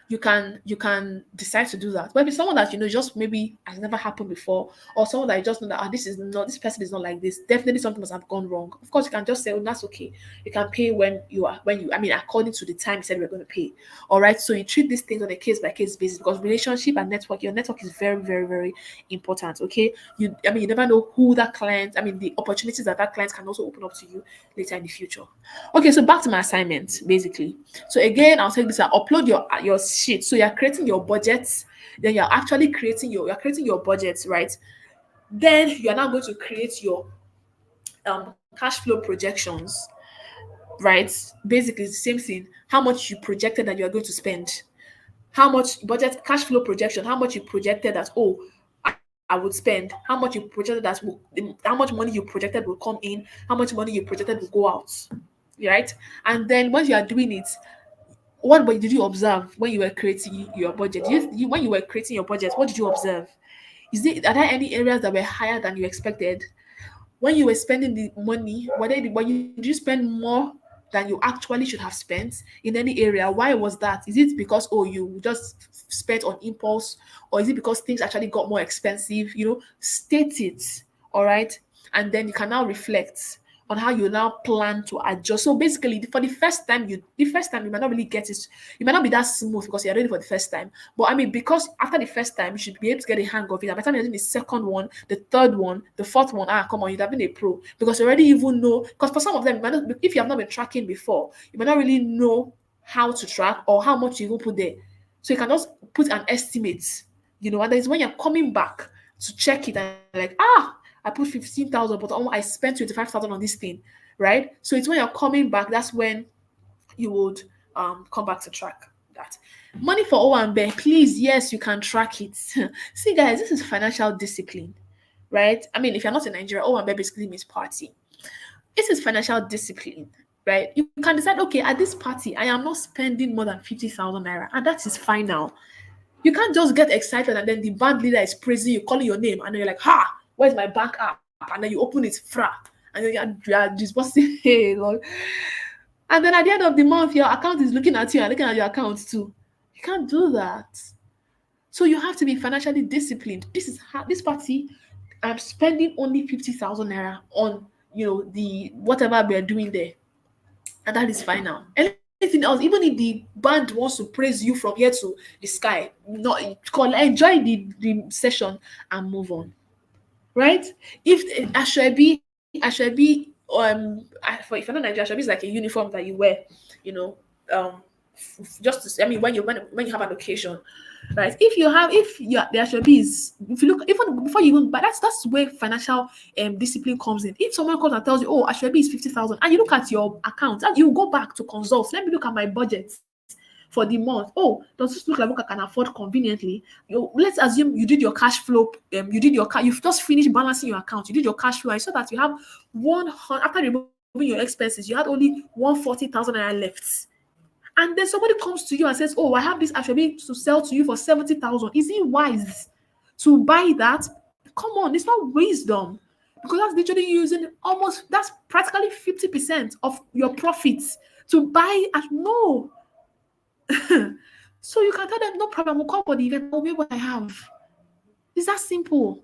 you can decide to do that. But if it's someone that just maybe has never happened before, or someone that you just know that this person is not like this, definitely something must have gone wrong. Of course, you can just say, "Oh, that's okay. You can pay according to the time you said we're going to pay." All right. So you treat these things on a case by case basis, because relationship and your network is very, very, very important. Okay. You never know who that client. The opportunities that client can also open up to you later in the future. Okay. So back to my assignment, basically. So again, I'll take this and upload your sheet. So you're creating your budgets, then you're creating your budgets, right? Then you're now going to create your cash flow projections, right? Basically, it's the same thing. How much you projected that you are going to spend, how much budget cash flow projection, how much you projected that, oh, I would spend, how much you projected how much money you projected will come in, how much money you projected will go out, right? And then once you are doing it, what did you observe when you were creating your budget? When you were creating your budget, what did you observe? Are there any areas that were higher than you expected? When you were spending the money, did you spend more than you actually should have spent in any area? Why was that? Is it because you just spent on impulse, or is it because things actually got more expensive? State it, all right, and then you can now reflect on how you now plan to adjust. So basically, for the first time you might not really get it. You might not be that smooth because you're doing it for the first time. But because after the first time, you should be able to get a hang of it. And by the time you're doing the second one, the third one, the fourth one, come on, you'd have been a pro, because you already even know. Because for some of them, if you have not been tracking before, you might not really know how to track or how much you will put there. So you can just put an estimate, and then it's when you're coming back to check it and like, I put 15,000, but I spent 25,000 on this thing, right? So it's when you're coming back, that's when you would come back to track that. Money for Owambe, please, yes, you can track it. See, guys, this is financial discipline, right? I mean, if you're not in Nigeria, Owambe basically means party. This is financial discipline, right? You can decide, okay, at this party, I am not spending more than 50,000 naira, and that is fine now. You can't just get excited and then the band leader is praising you, calling your name, and then you're like, where's my bank app? And then you open it, and then you are disbursing, hey, Lord. And then at the end of the month, your account is looking at you and looking at your account too. You can't do that. So you have to be financially disciplined. This is how this party, I'm spending only 50,000 naira on the whatever we're doing there. And that is fine now. Anything else, even if the band wants to praise you from here to the sky, not enjoy the session and move on. Right? If Ashwebi, if you're not Nigerian, Ashwebi is like a uniform that you wear, you know, just to, I mean, when you have an occasion, right? If the Ashwebi is, if you look even before you even, but that's where financial discipline comes in. If someone comes and tells you, oh, Ashwebi is 50,000, and you look at your account, and you go back to consult. Let me look at my budget for the month. Oh, does this look like what I can afford conveniently? Let's assume you did your cash flow. You've just finished balancing your account. You did your cash flow. I saw that you have 100 after removing your expenses. You had only 140,000 naira left. And then somebody comes to you and says, oh, I have this actually to sell to you for 70,000. Is it wise to buy that? Come on, it's not wisdom. Because that's literally that's practically 50% of your profits to buy. No. So you can tell them, no problem, we'll come for the event, I'll wear what I have. It's that simple.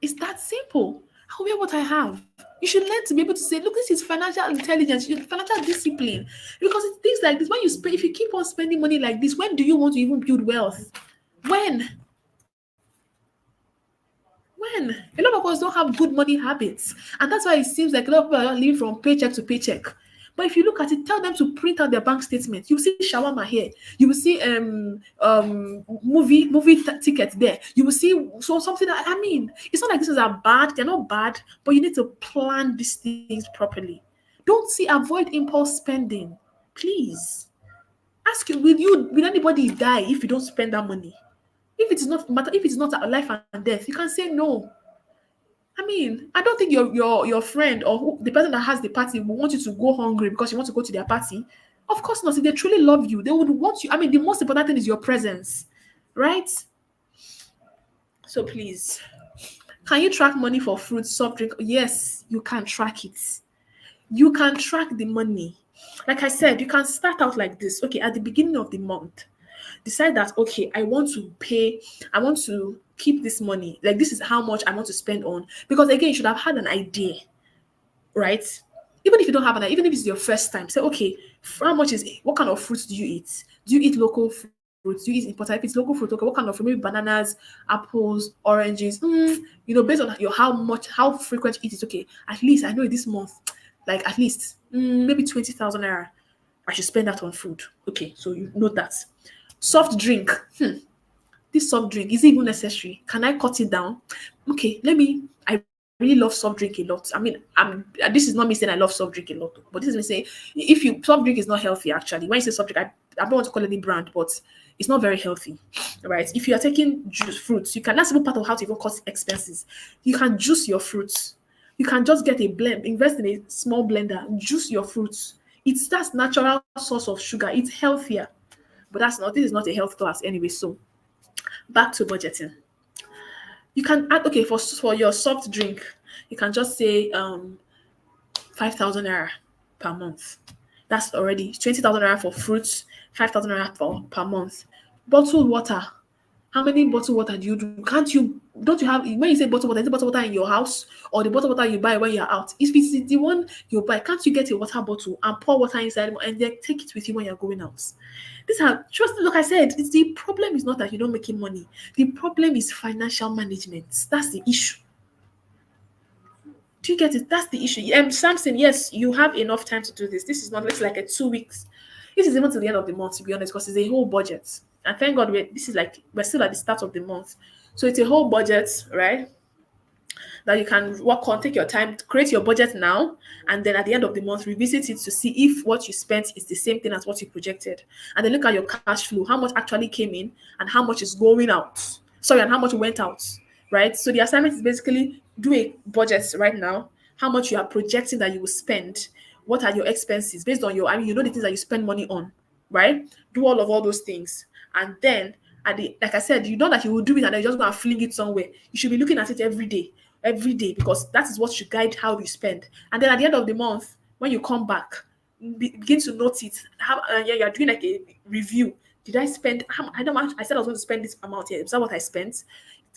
It's that simple. I'll wear what I have. You should learn to be able to say, look, this is financial intelligence, financial discipline. Because it's things like this. When you spend, if you keep on spending money like this, when do you want to even build wealth? When? A lot of us don't have good money habits. And that's why it seems like a lot of people are living from paycheck to paycheck. But if you look at it, tell them to print out their bank statement. You will see shawarma here. You will see movie tickets there. You will see something that, I mean, it's not like this is bad. They're not bad, but you need to plan these things properly. Avoid impulse spending. Please. Ask you, will anybody die if you don't spend that money? If it is not a life and death, you can say no. I mean, I don't think your friend or the person that has the party will want you to go hungry because you want to go to their party. Of course not. If they truly love you, they would want you. I mean, the most important thing is your presence, right? So please, can you track money for fruit, soft drink? Yes, you can track it. You can track the money. Like I said, you can start out like this. Okay, at the beginning of the month, decide that, okay, I want to keep this money. Like, this is how much I want to spend on. Because again, you should have had an idea, right? Even if you don't have an idea, even if it's your first time, say, okay, what kind of fruits do you eat? Do you eat local fruits? Do you eat imported? If it's local fruit, okay, what kind of fruit? Maybe bananas, apples, oranges. Based on how frequent you eat it, okay, at least I know this month, like at least maybe 20,000 naira. I should spend that on food. Okay, so you note that. Soft drink. This soft drink, is it even necessary? Can I cut it down? Okay, I really love soft drink a lot. I mean, this is not me saying I love soft drink a lot, but this is me saying soft drink is not healthy actually. When you say soft drink, I don't want to call any brand, but it's not very healthy, right? If you are taking fruits, that's even part of how to even cut expenses. You can juice your fruits. You can just get a blend, invest in a small blender, juice your fruits. That's natural source of sugar. It's healthier. But this is not a health class anyway. So back to budgeting. You can add, okay, for your soft drink, you can just say 5,000 naira per month. That's already 20,000 naira for fruits, 5,000 naira per month. Bottled water. How many bottled water do you do? Don't you have, when you say bottled water, is it bottled water in your house or the bottled water you buy when you're out? If it's the one you buy, can't you get a water bottle and pour water inside and then take it with you when you're going out? Look, I said, the problem is not that you don't make money. The problem is financial management. That's the issue. Do you get it? That's the issue. Samson, yes, you have enough time to do this. This is not it's like a 2 weeks. This is even to the end of the month, to be honest, because it's a whole budget. And thank God we're still at the start of the month. So it's a whole budget, right? That you can work on, take your time, create your budget now, and then at the end of the month, revisit it to see if what you spent is the same thing as what you projected. And then look at your cash flow, how much actually came in and how much is going out. Sorry, and how much went out, right? So the assignment is basically do a budget right now, how much you are projecting that you will spend, what are your expenses based on your, you know, the things that you spend money on, right? Do all those things. And then like I said, you know that you will do it and then you're just going to fling it somewhere. You should be looking at it every day, because that is what should guide how you spend. And then at the end of the month, when you come back, begin to notice how you're doing like a review. Did I spend? I don't know. I said I was going to spend this amount here. Is that what I spent?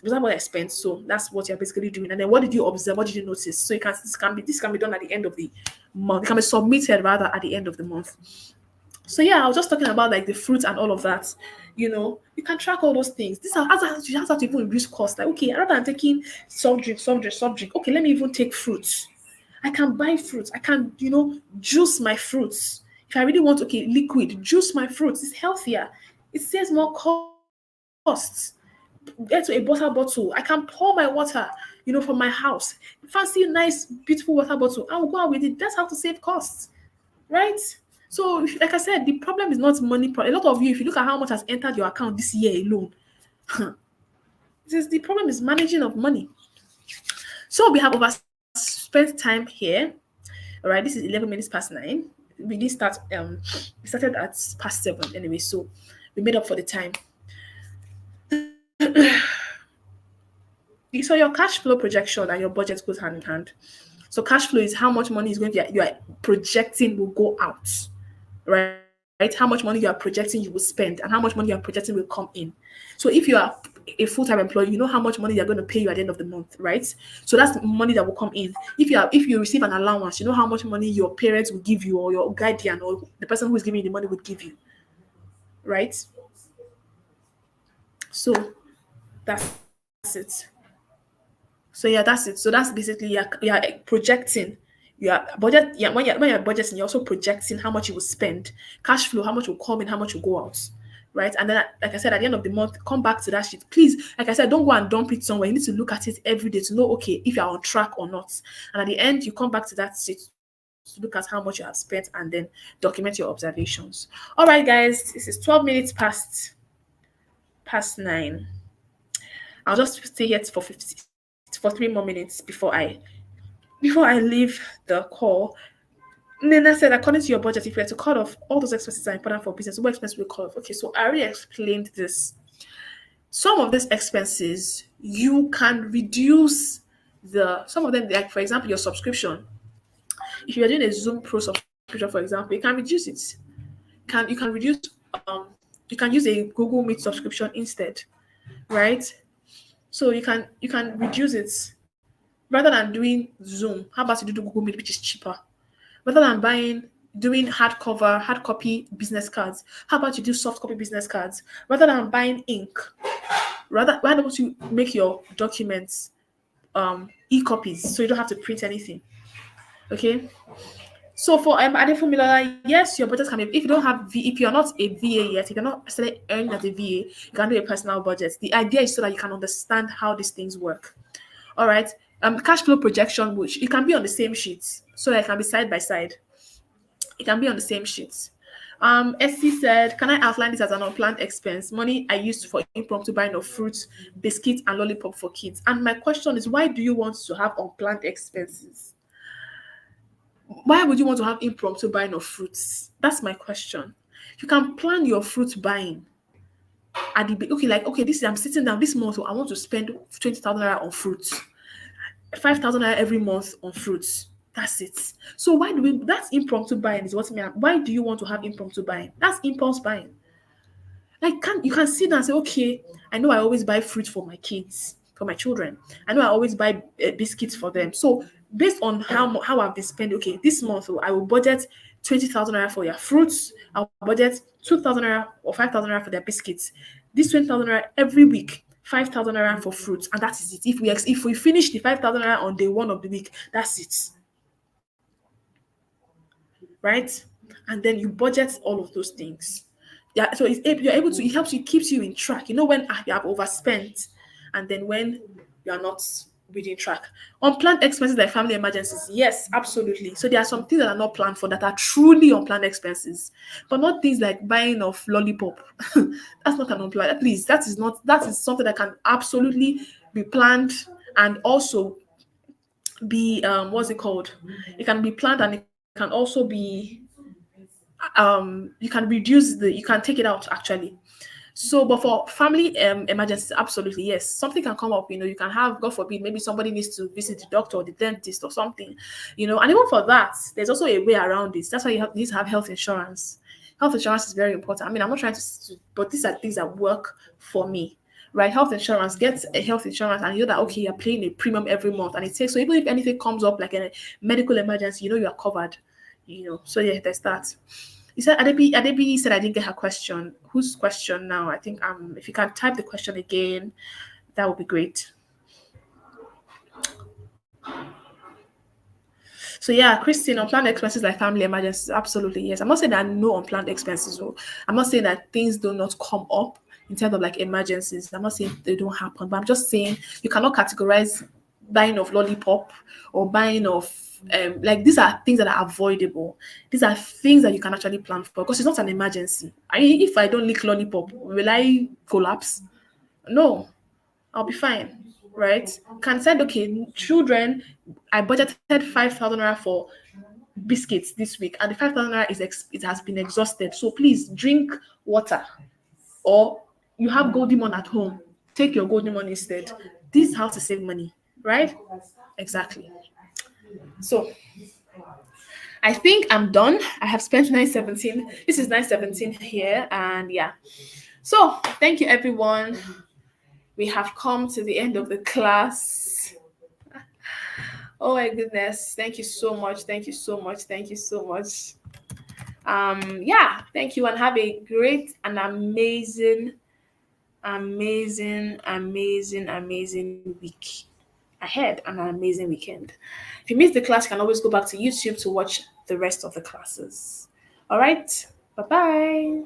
Was that what I spent? So that's what you're basically doing. And then what did you observe? What did you notice? So this can be done at the end of the month. It can be submitted rather at the end of the month. So yeah, I was just talking about like the fruits and all of that. You know, you can track all those things. This you have to even reduce cost. Like, okay, rather than taking soft drink, okay, let me even take fruits. I can buy fruits. I can, juice my fruits. If I really want, okay, liquid, juice my fruits. It's healthier. It saves more costs. Get to a water bottle. I can pour my water, from my house. Fancy, nice, beautiful water bottle. I will go out with it. That's how to save costs, right? So, like I said, the problem is not money. A lot of you, if you look at how much has entered your account this year alone, the problem is managing of money. So we have overspent time here. All right, this is 11 minutes past 9. We didn't start. We started at past 7 anyway, so we made up for the time. So your cash flow projection and your budget goes hand in hand. So cash flow is how much money is going to you are projecting will go out, right? How much money you are projecting you will spend and how much money you are projecting will come in. So if you are a full-time employee, you know how much money they're going to pay you at the end of the month, right? So that's the money that will come in. If you receive an allowance, you know how much money your parents will give you or your guardian or the person who is giving you the money would give you, right? So that's it. So yeah, that's it. So that's basically you're projecting your budget. Yeah, when you're budgeting, you're also projecting how much you will spend, cash flow, how much will come in, how much will go out, right? And then, like I said, at the end of the month, come back to that sheet. Please, like I said, don't go and dump it somewhere. You need to look at it every day to know, okay, if you're on track or not. And at the end, you come back to that sheet to look at how much you have spent and then document your observations. All right, guys, this is 12 minutes past 9. I'll just stay here for 3 more minutes before I leave the call. Nina said, according to your budget, if you had to cut off all those expenses are important for business, what expenses will cut off? Okay, so I already explained this. Some of these expenses, you can reduce some of them, like for example, your subscription. If you're doing a Zoom Pro subscription, for example, you can reduce it. You can reduce you can use a Google Meet subscription instead, right? So you can reduce it. Rather than doing Zoom, how about you do Google Meet, which is cheaper? Rather than doing hard copy business cards, how about you do soft copy business cards? Rather than buying ink, why don't you make your documents e-copies so you don't have to print anything? Okay. So for adding formula, yes, your budget can be. If you don't have if you're not a VA yet, if you're not personally earning as a VA, you can do a personal budget. The idea is so that you can understand how these things work. All right. Cash flow projection, which it can be on the same sheet, so that it can be side by side. It can be on the same sheet. SC said, can I outline this as an unplanned expense? Money I used for impromptu buying of fruits, biscuits, and lollipop for kids. And my question is, why do you want to have unplanned expenses? Why would you want to have impromptu buying of fruits? That's my question. You can plan your fruit buying at the okay. I'm sitting down this month. I want to spend 20,000 naira on fruits. 5,000 naira every month on fruits. That's it. So that's impromptu buying is what I mean. Why do you want to have impromptu buying? That's impulse buying. You can sit down and say, okay, I know I always buy fruit for my kids, for my children. I know I always buy biscuits for them. So based on how I've been spending, okay, this month I will budget 20,000 naira for their fruits. I'll budget 2,000 naira or 5,000 naira for their biscuits. This 20,000 naira every week, 5,000 naira for fruits, and that is it. If we finish the 5,000 naira on day one of the week, that's it, right? And then you budget all of those things. Yeah, so you're able to, it helps you, keeps you in track. You know when you have overspent, and then when you are not within track. Unplanned expenses like family emergencies, yes, absolutely. So there are some things that are not planned for that are truly unplanned expenses, but not things like buying of lollipop. That's not an unplanned. Please, that is not. That is something that can absolutely be planned, and also be what's it called? It can be planned, and it can also be you can reduce the, you can take it out actually. So, but for family emergencies, absolutely yes, something can come up. You can have, God forbid, maybe somebody needs to visit the doctor or the dentist or something. And even for that, there's also a way around this. That's why need to have health insurance. Health insurance is very important. I mean, I'm not trying but these are things that work for me. Right, health insurance, get a health insurance, and you know that okay, you're paying a premium every month, and it takes, so even if anything comes up like a medical emergency, you are covered. So yeah, there's that. You said Adebi said I didn't get her question. Whose question now? I think if you can type the question again, that would be great. So yeah, Christine, unplanned expenses like family emergencies, absolutely yes. I'm not saying that no unplanned expenses, though. I'm not saying that things do not come up in terms of like emergencies. I'm not saying they don't happen, but I'm just saying you cannot categorize buying of lollipop or buying of like, these are things that are avoidable. These are things that you can actually plan for because it's not an emergency. If I don't lick lollipop, will I collapse? No, I'll be fine, right? Can said, okay, children, I budgeted 5,000 naira for biscuits this week, and the 5,000 naira it has been exhausted. So please drink water, or you have golden mon at home. Take your golden mon instead. This is how to save money, right? Exactly. So I think I'm done. I have spent 917. This is 917 here, and yeah. So thank you, everyone. We have come to the end of the class. Oh my goodness. Thank you so much. Thank you so much. Thank you so much. Yeah, thank you, and have a great and amazing week ahead, and an amazing weekend. If you missed the class, you can always go back to YouTube to watch the rest of the classes. All right. Bye-bye.